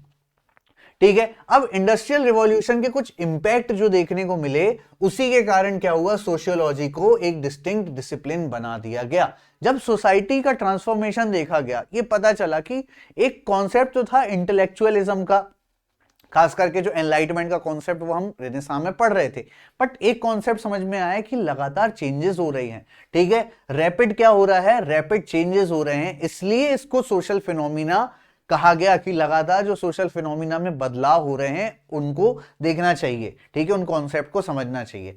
ठीक है, अब इंडस्ट्रियल रिवॉल्यूशन के कुछ इंपैक्ट जो देखने को मिले, उसी के कारण क्या हुआ? सोशियोलॉजी को एक डिस्टिंक्ट डिसिप्लिन बना दिया गया। जब सोसाइटी का ट्रांसफॉर्मेशन देखा गया, ये पता चला कि एक कॉन्सेप्ट जो था इंटेलेक्चुअलिज्म का, खास करके जो एनलाइटमेंट का कॉन्सेप्ट, वो हम रेनेसां में पढ़ रहे थे, बट एक कॉन्सेप्ट समझ में आया कि लगातार चेंजेस हो रही हैं। ठीक है, रैपिड क्या हो रहा है? रैपिड चेंजेस हो रहे हैं, इसलिए इसको सोशल फिनोमिना कहा गया कि लगातार जो सोशल फिनोमिना में बदलाव हो रहे हैं उनको देखना चाहिए। ठीक है, उन कॉन्सेप्ट को समझना चाहिए।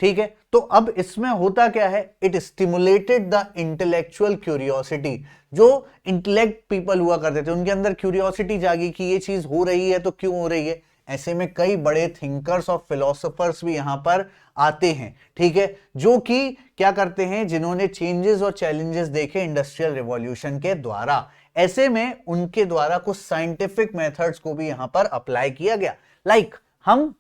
ठीक है, तो अब इसमें होता क्या है? It stimulated the intellectual curiosity. जो इंटेलेक्ट पीपल हुआ करते थे, उनके अंदर क्यूरियोसिटी जागी कि ये चीज हो रही है तो क्यों हो रही है। ऐसे में कई बड़े थिंकर्स और फिलोसोफर्स भी यहां पर आते हैं, ठीक है, जो कि क्या करते हैं? जिन्होंने चेंजेस और चैलेंजेस देखे इंडस्ट्रियल रिवॉल्यूशन के द्वारा। ऐसे में उनके द्वारा कुछ साइंटिफिक मेथड्स को भी यहां पर अप्लाई किया गया। लाइक हम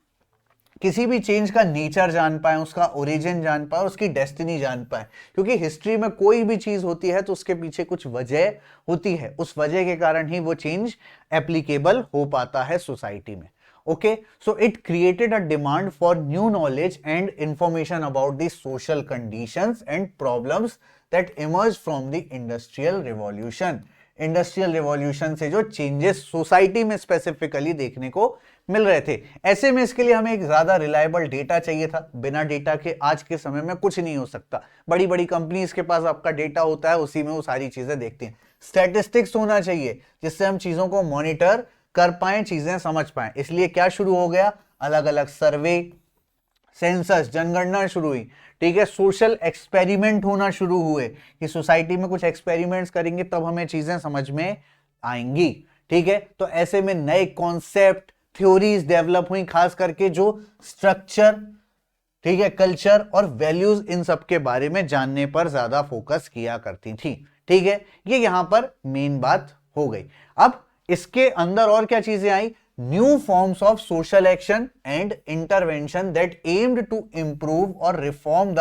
किसी भी चेंज का नेचर जान पाए, उसका ओरिजिन जान पाए, उसकी डेस्टिनी जान पाए, क्योंकि हिस्ट्री में कोई भी चीज होती है तो उसके पीछे कुछ वजह होती है। उस वजह के कारण ही वो चेंज एप्लीकेबल हो पाता है सोसाइटी में। Okay, so it created a demand for new knowledge and information about the social conditions and problems that emerge from the industrial revolution. Industrial revolution से जो चेंजेस सोसाइटी में स्पेसिफिकली देखने को मिल रहे थे, ऐसे में इसके लिए हमें एक ज्यादा रिलायबल डेटा चाहिए था। बिना डेटा के आज के समय में कुछ नहीं हो सकता। बड़ी बड़ी कंपनीज के पास आपका डेटा होता है, उसी में वो सारी चीजें देखती हैं। स्टैटिस्टिक्स होना चाहिए जिससे हम चीजों को मॉनिटर कर पाए, चीजें समझ पाए। इसलिए क्या शुरू हो गया? अलग अलग सर्वे, सेंसस, जनगणना शुरू हुई। ठीक है, सोशल एक्सपेरिमेंट होना शुरू हुए कि सोसाइटी में कुछ एक्सपेरिमेंट्स करेंगे तब हमें चीजें समझ में आएंगी। ठीक है, तो ऐसे में नए कॉन्सेप्ट, थ्योरीज डेवलप हुई, खास करके जो स्ट्रक्चर, ठीक है, कल्चर और वैल्यूज, इन सब के बारे में जानने पर ज्यादा फोकस किया करती थी। ठीक है, ये यहां पर मेन बात हो गई। अब इसके अंदर और क्या चीजें आई? New forms of social action and intervention that aimed to improve or reform the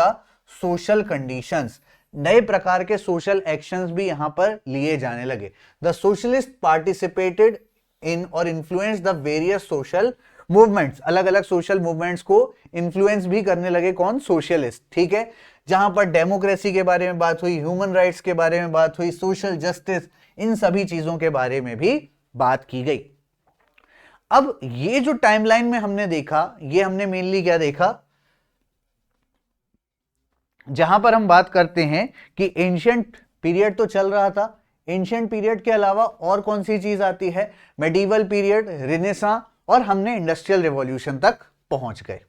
social conditions. नए प्रकार के सोशल एक्शंस भी यहां पर लिए जाने लगे। द सोशलिस्ट पार्टिसिपेटेड इन और influence the various social movements. अलग अलग सोशल मूवमेंट्स को इन्फ्लुएंस भी करने लगे कौन? सोशलिस्ट। ठीक है, जहां पर डेमोक्रेसी के बारे में बात हुई, ह्यूमन राइट्स के बारे में बात हुई, सोशल जस्टिस, इन सभी चीजों के बारे में भी बात की गई। अब ये जो टाइमलाइन में हमने देखा, ये हमने मेनली क्या देखा? जहां पर हम बात करते हैं कि एंशिएंट पीरियड तो चल रहा था, एंशिएंट पीरियड के अलावा और कौन सी चीज आती है? मेडिवल पीरियड, रिनेसां, और हमने इंडस्ट्रियल रिवॉल्यूशन तक पहुंच गए।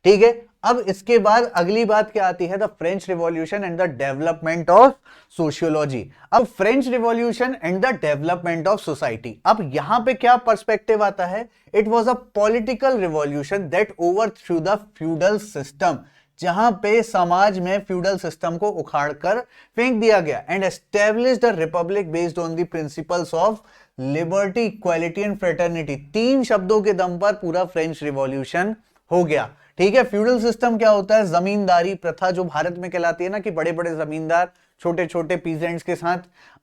ठीक है। अब इसके बाद अगली बात क्या आती है, the French revolution and the development of sociology. अब French revolution and the development of society, अब यहां पे क्या पर्सपेक्टिव आता है, it was a political revolution that overthrew the feudal system, जहां पे समाज में फ्यूडल सिस्टम को उखाड़कर फेंक दिया गया, and established a republic based on the principles of liberty, equality and fraternity. तीन शब्दों के दम पर पूरा फ्रेंच रिवॉल्यूशन हो गया। ठीक है। फ्यूडल सिस्टम क्या होता है, जमींदारी प्रथा जो भारत में कहलाती है ना, कि बड़े बड़े जमींदार छोटे छोटे पीजेंट्स के साथ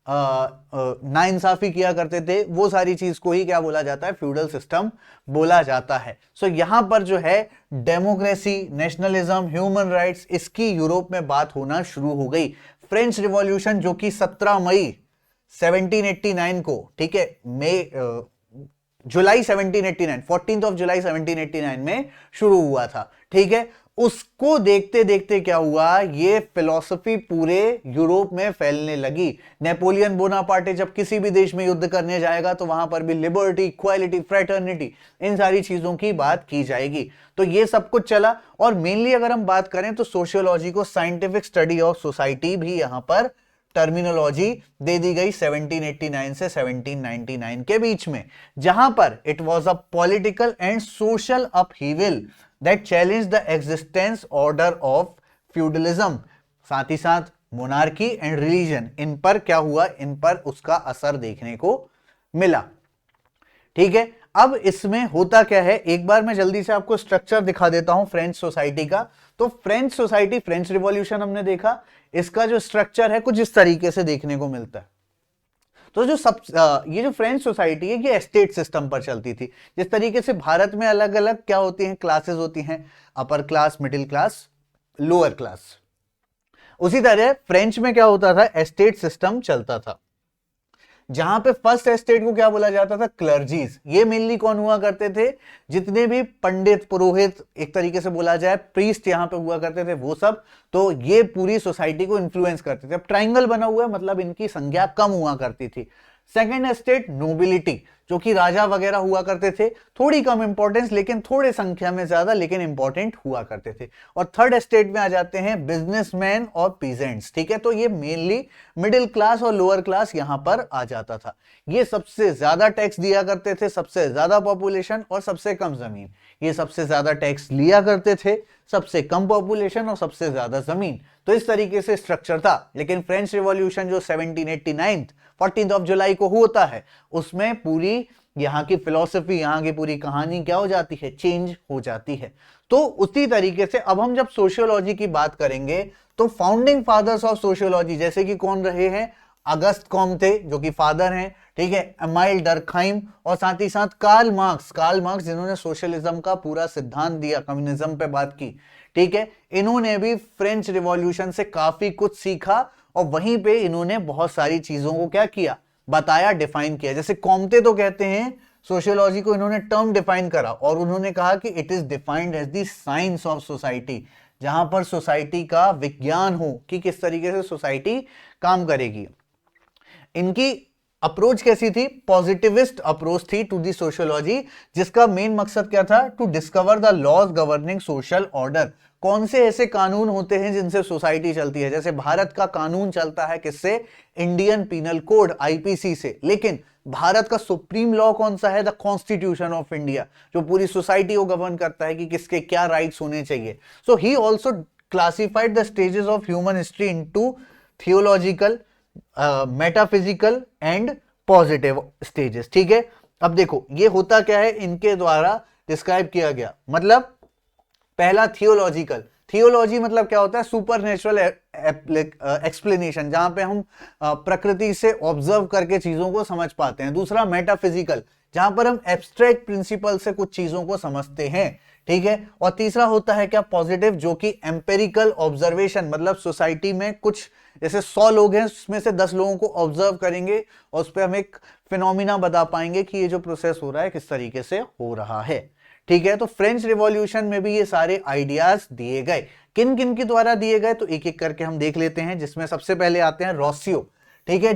नाइंसाफी किया करते थे, वो सारी चीज को ही क्या बोला जाता है, फ्यूडल सिस्टम बोला जाता है। सो यहां पर जो है डेमोक्रेसी, नेशनलिज्म, ह्यूमन राइट्स, इसकी यूरोप में बात होना शुरू हो गई। फ्रेंच रिवॉल्यूशन जो कि 17 मई 1789 को, ठीक है, जुलाई 1789, 14th ऑफ जुलाई 1789 में शुरू हुआ था। ठीक है। उसको देखते देखते क्या हुआ, ये फिलॉसफी पूरे यूरोप में फैलने लगी। नेपोलियन बोनापार्टे जब किसी भी देश में युद्ध करने जाएगा तो वहां पर भी लिबर्टी, इक्वालिटी, फ्रेटर्निटी, इन सारी चीजों की बात की जाएगी। तो ये सब कुछ चला। और मेनली अगर हम बात करें तो सोशियोलॉजी को साइंटिफिक स्टडी ऑफ सोसाइटी भी यहां पर टर्मिनोलॉजी दे दी गई 1789 से 1799 के बीच में, जहां पर it was a political and social upheaval that challenge the existence order of feudalism. साथ ही साथ मोनार्की एंड रिलीजन, इन पर क्या हुआ, इन पर उसका असर देखने को मिला। ठीक है। अब इसमें होता क्या है, एक बार मैं जल्दी से आपको स्ट्रक्चर दिखा देता हूं फ्रेंच सोसाइटी का। तो फ्रेंच सोसाइटी, फ्रेंच रिवॉल्यूशन हमने देखा, इसका जो स्ट्रक्चर है कुछ इस तरीके से देखने को मिलता है। तो ये जो फ्रेंच सोसाइटी है ये एस्टेट सिस्टम पर चलती थी। जिस तरीके से भारत में अलग अलग क्या होती हैं, क्लासेस होती हैं, upper class, middle class, lower class, उसी तरह फ्रेंच में क्या होता था, एस्टेट सिस्टम चलता था, जहां पे फर्स्ट एस्टेट को क्या बोला जाता था, क्लर्जीज। ये मेनली कौन हुआ करते थे, जितने भी पंडित, पुरोहित, एक तरीके से बोला जाए प्रीस्ट यहां पे हुआ करते थे, वो सब। तो ये पूरी सोसाइटी को इन्फ्लुएंस करते थे। अब ट्राइंगल बना हुआ है, मतलब इनकी संख्या कम हुआ करती थी। सेकेंड एस्टेट नोबिलिटी, जो कि राजा वगैरह हुआ करते थे, थोड़ी कम इंपॉर्टेंस, लेकिन थोड़े संख्या में ज्यादा, लेकिन इंपॉर्टेंट हुआ करते थे। और थर्ड एस्टेट में आ जाते हैं बिजनेसमैन और पीजेंट्स। ठीक है। तो ये मेनली मिडिल क्लास और लोअर क्लास यहां पर आ जाता था। ये सबसे ज्यादा टैक्स दिया करते थे, सबसे ज्यादा पॉपुलेशन और सबसे कम जमीन। ये सबसे ज्यादा टैक्स लिया करते थे, सबसे कम पॉपुलेशन और सबसे ज्यादा जमीन। तो इस तरीके से स्ट्रक्चर था। लेकिन फ्रेंच रिवॉल्यूशन जो 1789 14th ऑफ जुलाई को होता है, उसमें पूरी यहां की फिलॉसफी, यहां की पूरी कहानी क्या हो जाती है, चेंज हो जाती है। तो उसी तरीके से अब हम जब सोशियोलॉजी की बात करेंगे तो फाउंडिंग फादर्स ऑफ सोशियोलॉजी जैसे कि कौन रहे हैं, अगस्त कॉम्टे जो कि फादर हैं, ठीक है, एमाइल डर्कहाइम, और साथ ही साथ कार्ल मार्क्स जिन्होंने सोशलिज्म का पूरा सिद्धांत दिया, कम्युनिज्म पे बात की। ठीक है। इन्होंने भी फ्रेंच रिवॉल्यूशन से काफी कुछ सीखा और वहीं पे इन्होंने बहुत सारी चीजों को क्या किया, बताया, डिफाइन किया। जैसे कॉम्टे तो कहते हैं सोशियोलॉजी को इन्होंने टर्म डिफाइन करा और उन्होंने कहा कि it is defined as the science of society, जहां पर सोसाइटी का विज्ञान हो कि किस तरीके से सोसाइटी काम करेगी। इनकी अप्रोच कैसी थी, पॉजिटिविस्ट अप्रोच थी टू दी सोशियोलॉजी, जिसका मेन मकसद क्या था, to discover the laws governing social order. कौन से ऐसे कानून होते हैं जिनसे सोसाइटी चलती है। जैसे भारत का कानून चलता है किससे, इंडियन पीनल कोड, आईपीसी से, लेकिन भारत का सुप्रीम लॉ कौन सा है, द कॉन्स्टिट्यूशन ऑफ इंडिया, जो पूरी सोसाइटी को गवर्न करता है कि किसके क्या राइट्स होने चाहिए। So he also classified the stages of human history into theological, metaphysical and positive stages. ठीक है। अब देखो ये होता क्या है, इनके द्वारा डिस्क्राइब किया गया। मतलब पहला थियोलॉजिकल, थियोलॉजी मतलब क्या होता है, सुपर नेचुरल एक्सप्लेनेशन, जहां पे हम प्रकृति से ऑब्जर्व करके चीजों को समझ पाते हैं। दूसरा मेटाफिजिकल, जहां पर हम एब्स्ट्रैक्ट प्रिंसिपल से कुछ चीजों को समझते हैं। ठीक है। और तीसरा होता है क्या, पॉजिटिव, जो कि एम्पेरिकल ऑब्जर्वेशन, मतलब सोसाइटी में कुछ जैसे 100 लोग हैं, उसमें से 10 लोगों को ऑब्जर्व करेंगे और उस पर हम एक फिनोमिना बता पाएंगे कि ये जो प्रोसेस हो रहा है किस तरीके से हो रहा है। ठीक है। तो फ्रेंच रिवॉल्यूशन में भी ये सारे आइडियाज दिए गए। किन किन के द्वारा दिए गए तो एक एक करके हम देख लेते हैं, जिसमें सबसे पहले आते हैं रोसियो। ठीक है।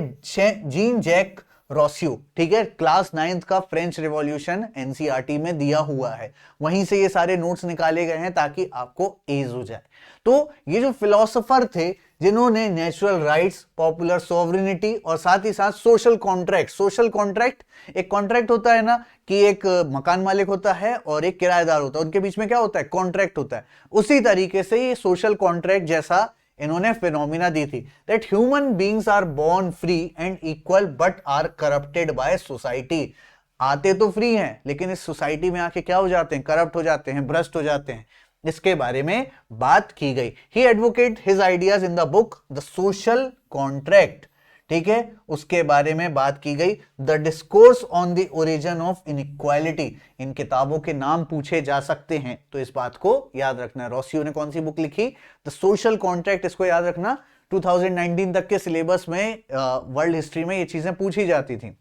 जीन जैक रोसियो, ठीक है। क्लास 9th का फ्रेंच रिवॉल्यूशन एनसीईआरटी में दिया हुआ है, वहीं से ये सारे नोट्स निकाले गए हैं ताकि आपको एज हो जाए। तो ये जो फिलोसोफर थे जिन्होंने नेचुरल राइट्स, पॉपुलर सोवरेनिटी और साथ ही साथ सोशल कॉन्ट्रैक्ट, एक कॉन्ट्रैक्ट होता है ना कि एक मकान मालिक होता है और एक किराएदार होता है, उनके बीच में क्या होता है, कॉन्ट्रैक्ट होता है। उसी तरीके से ये सोशल कॉन्ट्रैक्ट जैसा इन्होंने फिनोमिना दी थी, that human beings are born free and equal but are corrupted by society. आते तो फ्री हैं लेकिन इस सोसाइटी में आके क्या हो जाते हैं, करप्ट हो जाते हैं, भ्रष्ट हो जाते हैं। इसके बारे में बात की गई। He advocate his ideas in the book the social contract, ठीक है, उसके बारे में बात की गई। The discourse on the origin of inequality, इन किताबों के नाम पूछे जा सकते हैं तो इस बात को याद रखना। रोसियो ने कौन सी बुक लिखी, द सोशल कॉन्ट्रैक्ट, इसको याद रखना। 2019 तक के सिलेबस में वर्ल्ड हिस्ट्री में ये चीजें पूछी जाती थी।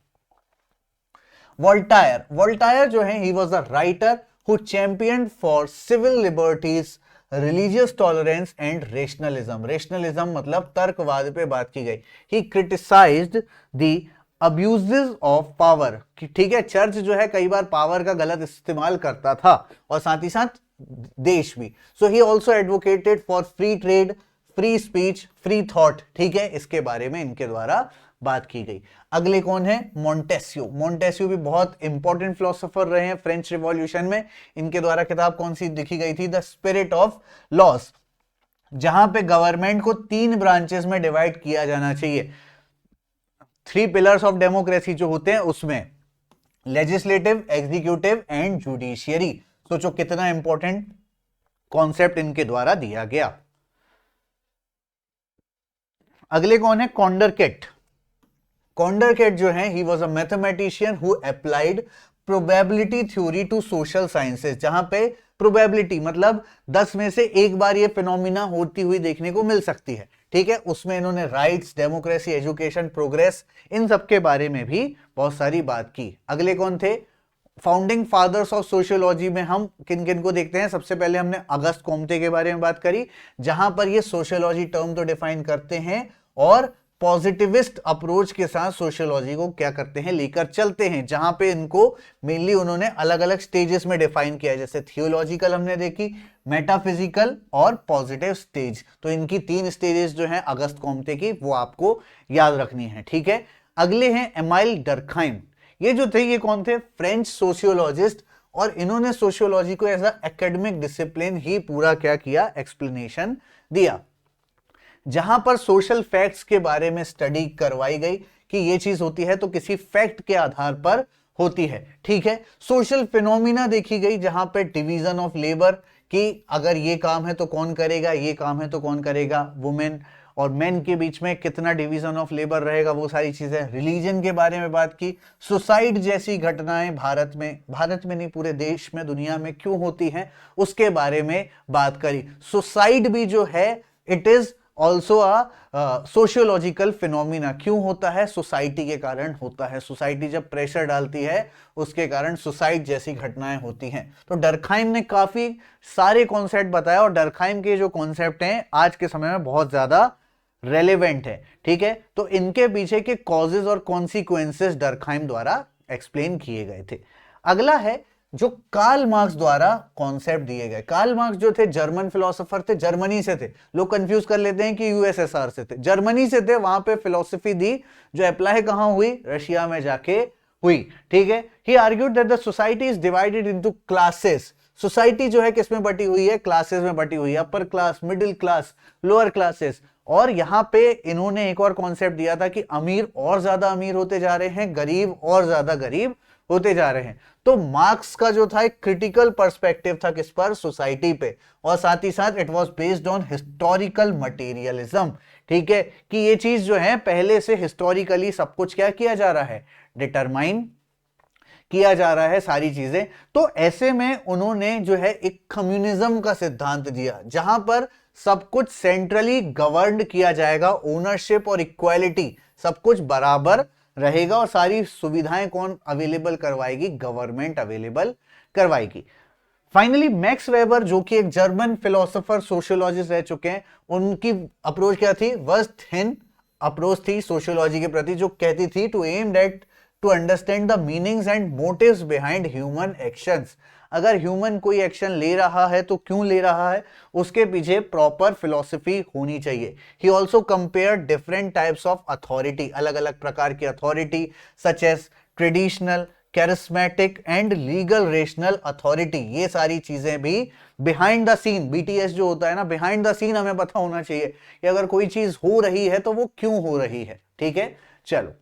वोल्टायर जो है, he was the writer who championed for civil liberties, religious tolerance and rationalism. Rationalism मतलब तर्कवाद पे बात की गई। He criticized the abuses of power, ठीक है, चर्च जो है कई बार पावर का गलत इस्तेमाल करता था और साथ ही साथ देश भी। So he also advocated for free trade, free speech, free thought, ठीक है, इसके बारे में इनके द्वारा बात की गई। अगले कौन है, मोंटेस्क्यू भी बहुत इंपॉर्टेंट फिलोसोफर रहे हैं फ्रेंच रिवॉल्यूशन में। इनके द्वारा किताब कौन सी लिखी गई थी, द स्पिरिट ऑफ लॉस, जहां पे गवर्नमेंट को 3 ब्रांचेस में डिवाइड किया जाना चाहिए। 3 पिलर्स ऑफ डेमोक्रेसी जो होते हैं उसमें लेजिस्लेटिव, एग्जीक्यूटिव एंड जुडिशियरी। सोचो कितना इंपॉर्टेंट कॉन्सेप्ट इनके द्वारा दिया गया। अगले कौन है, कॉन्डरकेट जो है, he was a mathematician who applied probability theory to social sciences, जहां पे प्रोबेबिलिटी मतलब 10 में से एक बार ये फिनोमिना होती हुई देखने को मिल सकती है, ठीक है। उसमें इन्होंने राइट्स, डेमोक्रेसी, एजुकेशन, प्रोग्रेस, इन सब के बारे में भी बहुत सारी बात की। अगले कौन थे, फाउंडिंग फादर्स ऑफ सोशियोलॉजी में हम किन किन को देखते हैं। सबसे पहले हमने अगस्त कोम्ते के बारे में बात करी, जहां पर ये सोशियोलॉजी टर्म तो डिफाइन करते हैं और पॉजिटिविस्ट अप्रोच के साथ सोशियोलॉजी को क्या करते हैं, लेकर चलते हैं, जहां पे इनको मेनली उन्होंने अलग अलग स्टेजेस में डिफाइन किया है। जैसे थियोलॉजिकल हमने देखी, मेटाफिजिकल और पॉजिटिव स्टेज। तो इनकी 3 स्टेजेस जो हैं अगस्त कोम्ते की, वो आपको याद रखनी है, ठीक है। अगले हैं एमाइल डर्कहाइम। ये जो थे, ये कौन थे, फ्रेंच सोशियोलॉजिस्ट, और इन्होंने सोशियोलॉजी को एज अ एकेडमिक डिसिप्लिन ही पूरा क्या किया, एक्सप्लेनेशन दिया, जहां पर सोशल फैक्ट्स के बारे में स्टडी करवाई गई कि ये चीज होती है तो किसी फैक्ट के आधार पर होती है, ठीक है। सोशल फिनोमिना देखी गई, जहां पे डिवीजन ऑफ लेबर, कि अगर ये काम है तो कौन करेगा, ये काम है तो कौन करेगा, वुमेन और मेन के बीच में कितना डिवीजन ऑफ लेबर रहेगा, वो सारी चीजें। रिलीजन के बारे में बात की, सुसाइड जैसी घटनाएं भारत में नहीं पूरे देश में, दुनिया में क्यों होती हैं, उसके बारे में बात करी। सुसाइड भी जो है, it is also a sociological phenomena. क्यों होता है, सोसाइटी के कारण होता है। सोसाइटी जब प्रेशर डालती है उसके कारण सुसाइड जैसी घटनाएं होती हैं। तो डर्कहाइम ने काफी सारे कॉन्सेप्ट बताया और डर्कहाइम के जो कॉन्सेप्ट हैं आज के समय में बहुत ज्यादा रेलेवेंट है, ठीक है। तो इनके पीछे के कॉजेज और कॉन्सिक्वेंसेस डर्कहाइम द्वारा एक्सप्लेन किए गए थे। अगला है जो कार्ल मार्क्स द्वारा कॉन्सेप्ट दिए गए। कार्ल मार्क्स जो थे जर्मन फिलोसोफर थे, जर्मनी से थे। लोग कंफ्यूज कर लेते हैं कि यूएसएसआर से थे, जर्मनी से थे। वहां पे फिलोसफी दी जो अप्लाई कहां हुई, रशिया में जाके हुई, ठीक है। He argued that the society is divided into classes. Society जो है किसमें बटी हुई है, क्लासेस में बटी हुई है, upper class, middle class, lower classes. और यहां पे इन्होंने एक और कॉन्सेप्ट दिया था कि अमीर और ज्यादा अमीर होते जा रहे हैं, गरीब और ज्यादा गरीब होते जा रहे हैं। तो मार्क्स का जो था एक क्रिटिकल पर्सपेक्टिव था किस पर, सोसाइटी पे, और साथ ही साथ it was based on historical materialism, ठीक है, कि ये चीज जो है पहले से हिस्टोरिकली सब कुछ क्या किया जा रहा है, डिटरमाइन किया जा रहा है सारी चीजें। तो ऐसे में उन्होंने जो है एक कम्युनिज्म का सिद्धांत दिया, जहां पर सब कुछ सेंट्रली गवर्न किया जाएगा, ओनरशिप और इक्वालिटी सब कुछ बराबर रहेगा, और सारी सुविधाएं कौन अवेलेबल करवाएगी, गवर्नमेंट अवेलेबल करवाएगी। फाइनली मैक्स वेबर जो कि एक जर्मन फिलोसोफर सोशियोलॉजिस्ट रह चुके हैं, उनकी अप्रोच क्या थी, वर्स थिन अप्रोच थी सोशियोलॉजी के प्रति, जो कहती थी to aim at to understand the meanings and motives behind human actions. अगर ह्यूमन कोई एक्शन ले रहा है तो क्यों ले रहा है, उसके पीछे प्रॉपर फिलॉसफी होनी चाहिए। He also compare different types of authority, अलग अलग प्रकार की authority such as traditional, charismatic and legal rational authority. ये सारी चीजें भी बिहाइंड द सीन, बीटीएस जो होता है ना, बिहाइंड द सीन हमें पता होना चाहिए कि अगर कोई चीज हो रही है तो वो क्यों हो रही है। ठीक है, चलो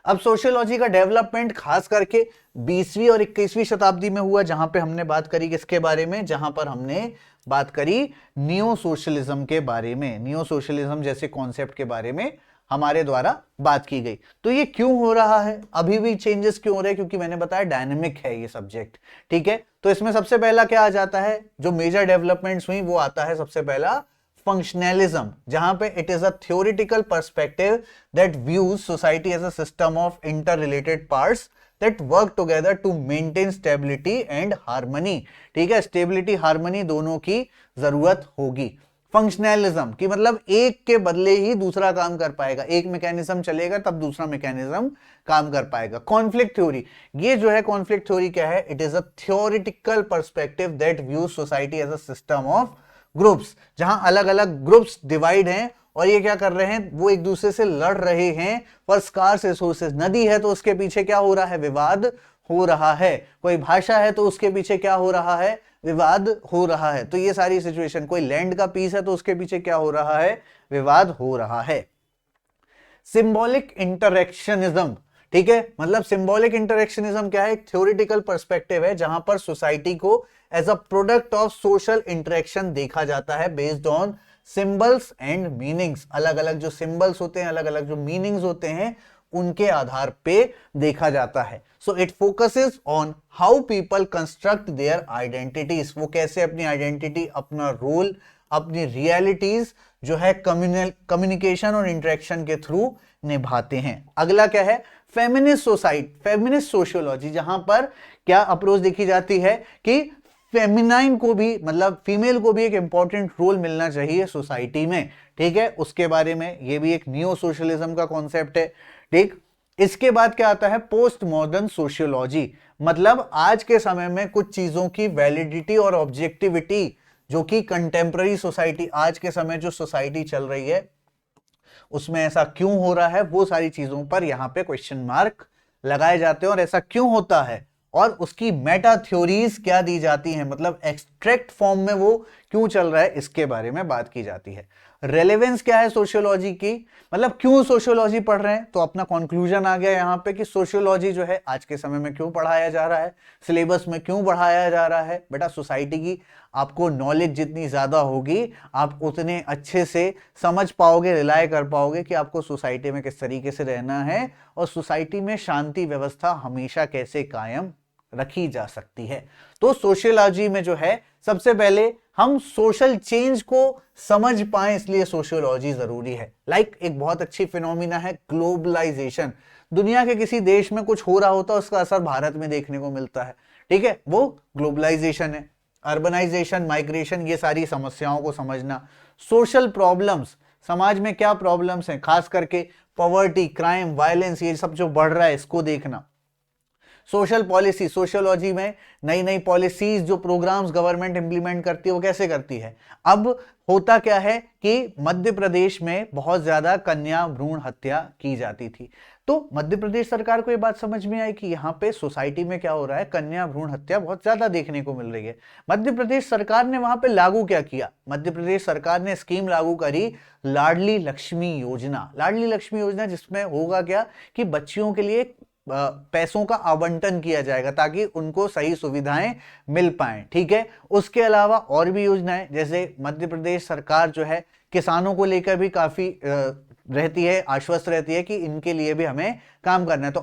अब सोशियोलॉजी का डेवलपमेंट खास करके 20वीं और 21वीं शताब्दी में हुआ, जहां पे हमने बात करी किसके बारे में, जहां पर हमने बात करी नियो सोशलिज्म के बारे में, नियो सोशलिज्म जैसे कॉन्सेप्ट के बारे में हमारे द्वारा बात की गई। तो ये क्यों हो रहा है, अभी भी चेंजेस क्यों हो रहे हैं, क्योंकि मैंने बताया डायनेमिक है ये सब्जेक्ट। ठीक है, तो इसमें सबसे पहला क्या आ जाता है, जो मेजर डेवलपमेंट्स हुई वो आता है सबसे पहला फंक्शनलिज्म, जहां पे it is a theoretical perspective that views society as a system of interrelated parts that work together to maintain stability and harmony. ठीक है, स्टेबिलिटी हार्मनी दोनों की जरूरत होगी। फंक्शनलिज्म की मतलब एक के बदले ही दूसरा काम कर पाएगा, एक मैकेनिज्म चलेगा तब दूसरा मैकेनिज्म काम कर पाएगा। कॉन्फ्लिक्ट थ्योरी, ये जो है कॉन्फ्लिक्ट थ्योरी क्या है, it is a theoretical perspective that views society as a system of groups, जहां अलग अलग ग्रुप्स डिवाइड हैं और ये क्या कर रहे हैं, वो एक दूसरे से लड़ रहे हैं फॉर स्कार्स रिसोर्सेज। नदी है तो उसके पीछे क्या हो रहा है, विवाद हो रहा है। कोई भाषा है तो उसके पीछे क्या हो रहा है, विवाद हो रहा है। तो ये सारी सिचुएशन, कोई लैंड का पीस है तो उसके पीछे क्या हो रहा है, विवाद हो रहा है। सिंबॉलिक इंटरेक्शनिज्म, ठीक है, मतलब सिंबॉलिक इंटरेक्शनिज्म क्या है, एक थ्योरेटिकल पर्सपेक्टिव है जहां पर सोसाइटी को as a product of social interaction देखा जाता है based on symbols and meanings. अलग अलग जो सिंबल्स होते हैं, अलग अलग जो मीनिंग्स होते हैं, उनके आधार पे देखा जाता है। So it focuses on how people construct their identities, वो कैसे अपनी आइडेंटिटी, अपना रोल, अपनी रियलिटीज जो है कम्युनिकेशन और इंटरेक्शन के थ्रू निभाते हैं। अगला क्या है, फेमिनिस्ट सोसाइटी, फेमिनिस्ट सोशियोलॉजी, जहां पर क्या अप्रोच देखी जाती है कि फेमिनाइन को भी, मतलब फीमेल को भी एक इंपॉर्टेंट रोल मिलना चाहिए सोसाइटी में। ठीक है, उसके बारे में ये भी एक नियो सोशलिज्म का कॉन्सेप्ट है। ठीक, इसके बाद क्या आता है, पोस्ट मॉडर्न सोशियोलॉजी, मतलब आज के समय में कुछ चीजों की वैलिडिटी और ऑब्जेक्टिविटी जो कि कंटेम्पररी सोसाइटी, आज के समय जो सोसाइटी चल रही है उसमें ऐसा क्यों हो रहा है, वो सारी चीजों पर यहां पे क्वेश्चन मार्क लगाए जाते हैं और ऐसा क्यों होता है और उसकी मेटा थ्योरीज क्या दी जाती हैं, मतलब एक्सट्रैक्ट फॉर्म में वो क्यों चल रहा है, इसके बारे में बात की जाती है। रेलेवेंस क्या है सोशियोलॉजी की, मतलब क्यों सोशियोलॉजी पढ़ रहे हैं, तो अपना कंक्लूजन आ गया यहां पे कि सोशियोलॉजी जो है आज के समय में क्यों पढ़ाया जा रहा है, सिलेबस में क्यों पढ़ाया जा रहा है। बेटा सोसाइटी की आपको नॉलेज जितनी ज्यादा होगी आप उतने अच्छे से समझ पाओगे, रिलाय कर पाओगे कि आपको सोसाइटी में किस तरीके से रहना है और सोसाइटी में शांति व्यवस्था हमेशा कैसे कायम रखी जा सकती है। तो सोशियोलॉजी में जो है सबसे पहले हम सोशल चेंज को समझ पाएं, इसलिए सोशियोलॉजी जरूरी है। लाइक एक बहुत अच्छी फिनोमिना है ग्लोबलाइजेशन, दुनिया के किसी देश में कुछ हो रहा होता है उसका असर भारत में देखने को मिलता है। ठीक है, वो ग्लोबलाइजेशन है। अर्बनाइजेशन, माइग्रेशन, ये सारी समस्याओं को समझना। सोशल प्रॉब्लम्स, समाज में क्या प्रॉब्लम्स हैं, खास करके पॉवर्टी, क्राइम, वायलेंस, ये सब जो बढ़ रहा है इसको देखना। सोशल पॉलिसी, सोशियोलॉजी में नई नई पॉलिसीज जो प्रोग्राम्स गवर्नमेंट इंप्लीमेंट करती है वो कैसे करती है। अब होता क्या है कि मध्य प्रदेश में बहुत ज्यादा कन्या भ्रूण हत्या की जाती थी, तो मध्य प्रदेश सरकार को ये बात समझ में आई कि यहाँ पे सोसाइटी में क्या हो रहा है, कन्या भ्रूण हत्या बहुत ज्यादा देखने को मिल रही है। मध्य प्रदेश सरकार ने वहां पे लागू क्या किया, मध्य प्रदेश सरकार ने स्कीम लागू करी लाडली लक्ष्मी योजना। लाडली लक्ष्मी योजना जिसमें होगा क्या कि बच्चियों के लिए पैसों का आवंटन किया जाएगा ताकि उनको सही सुविधाएं मिल पाएं। ठीक है, उसके अलावा और भी योजनाएं, जैसे मध्य प्रदेश सरकार जो है किसानों को लेकर भी काफी रहती है, आश्वस्त रहती है कि इनके लिए भी हमें काम करना है। तो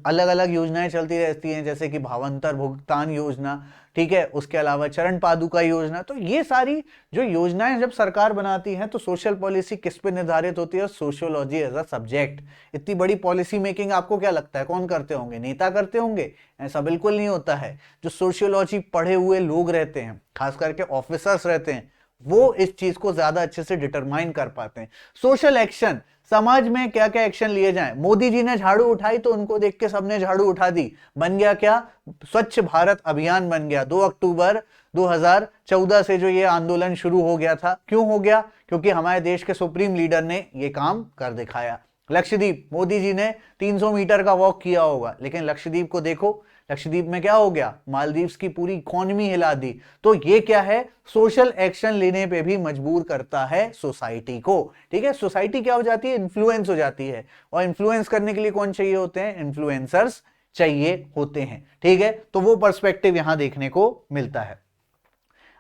अलग अलग योजनाएं चलती रहती हैं, जैसे कि भावांतर भुगतान योजना, ठीक है, उसके अलावा चरण पादुका योजना। तो ये सारी जो योजनाएं जब सरकार बनाती है तो सोशल पॉलिसी किस पे निर्धारित होती है, सोशियोलॉजी एज अ सब्जेक्ट। इतनी बड़ी पॉलिसी मेकिंग आपको क्या लगता है कौन करते होंगे, नेता करते होंगे? ऐसा बिल्कुल नहीं होता है। जो सोशियोलॉजी पढ़े हुए लोग रहते हैं, खास करके ऑफिसर्स रहते हैं, वो इस चीज को ज्यादा अच्छे से डिटरमाइन कर पाते हैं। सोशल एक्शन, समाज में क्या क्या एक्शन लिए जाएं। मोदी जी ने झाड़ू उठाई तो उनको देख के सबने झाड़ू उठा दी, बन गया क्या, स्वच्छ भारत अभियान बन गया। 2 अक्टूबर 2014 से जो ये आंदोलन शुरू हो गया था, क्यों हो गया, क्योंकि हमारे देश के सुप्रीम लीडर ने ये काम कर दिखाया। लक्षद्वीप, मोदी जी ने 300 मीटर का वॉक किया होगा, लेकिन लक्षद्वीप को देखो, लक्षद्वीप में क्या हो गया, मालदीव्स की पूरी इकोनॉमी हिला दी। तो ये क्या है, सोशल एक्शन लेने पे भी मजबूर करता है सोसाइटी को। ठीक है, सोसाइटी क्या हो जाती है, इन्फ्लुएंस हो जाती है, और इन्फ्लुएंस करने के लिए कौन चाहिए होते हैं, इन्फ्लुएंसर्स चाहिए होते हैं। ठीक है, तो वो पर्सपेक्टिव यहां देखने को मिलता है।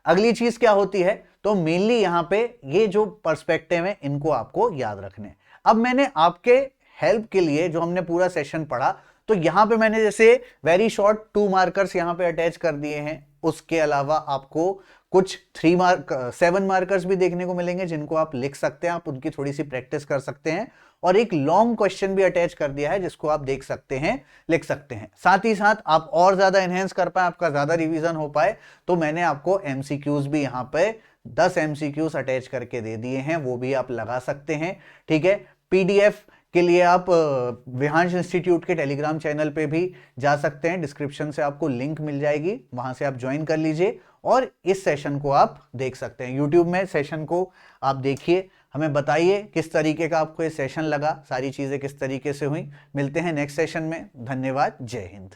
अगली चीज क्या होती है, तो मेनली यहां पे ये जो पर्सपेक्टिव है इनको आपको याद रखने। अब मैंने आपके हेल्प के लिए जो हमने पूरा सेशन पढ़ा, तो यहां पे मैंने जैसे वेरी शॉर्ट 2 मार्कर्स यहां पे अटैच कर दिए हैं। उसके अलावा आपको कुछ 7 मार्कर्स भी देखने को मिलेंगे जिनको आप लिख सकते हैं, आप उनकी थोड़ी सी प्रैक्टिस कर सकते हैं। और एक लॉन्ग क्वेश्चन भी अटैच कर दिया है जिसको आप देख सकते हैं, लिख सकते हैं। साथ ही साथ आप और ज्यादा एनहेंस कर पाए, आपका ज्यादा रिवीजन हो पाए, तो मैंने आपको एमसीक्यूज भी यहां पे 10 एमसीक्यूज अटैच करके दे दिए हैं, वो भी आप लगा सकते हैं। ठीक है, पीडीएफ के लिए आप विहांश इंस्टीट्यूट के टेलीग्राम चैनल पे भी जा सकते हैं, डिस्क्रिप्शन से आपको लिंक मिल जाएगी, वहां से आप ज्वाइन कर लीजिए और इस सेशन को आप देख सकते हैं। यूट्यूब में सेशन को आप देखिए, हमें बताइए किस तरीके का आपको ये सेशन लगा, सारी चीजें किस तरीके से हुई। मिलते हैं नेक्स्ट सेशन में, धन्यवाद, जय हिंद।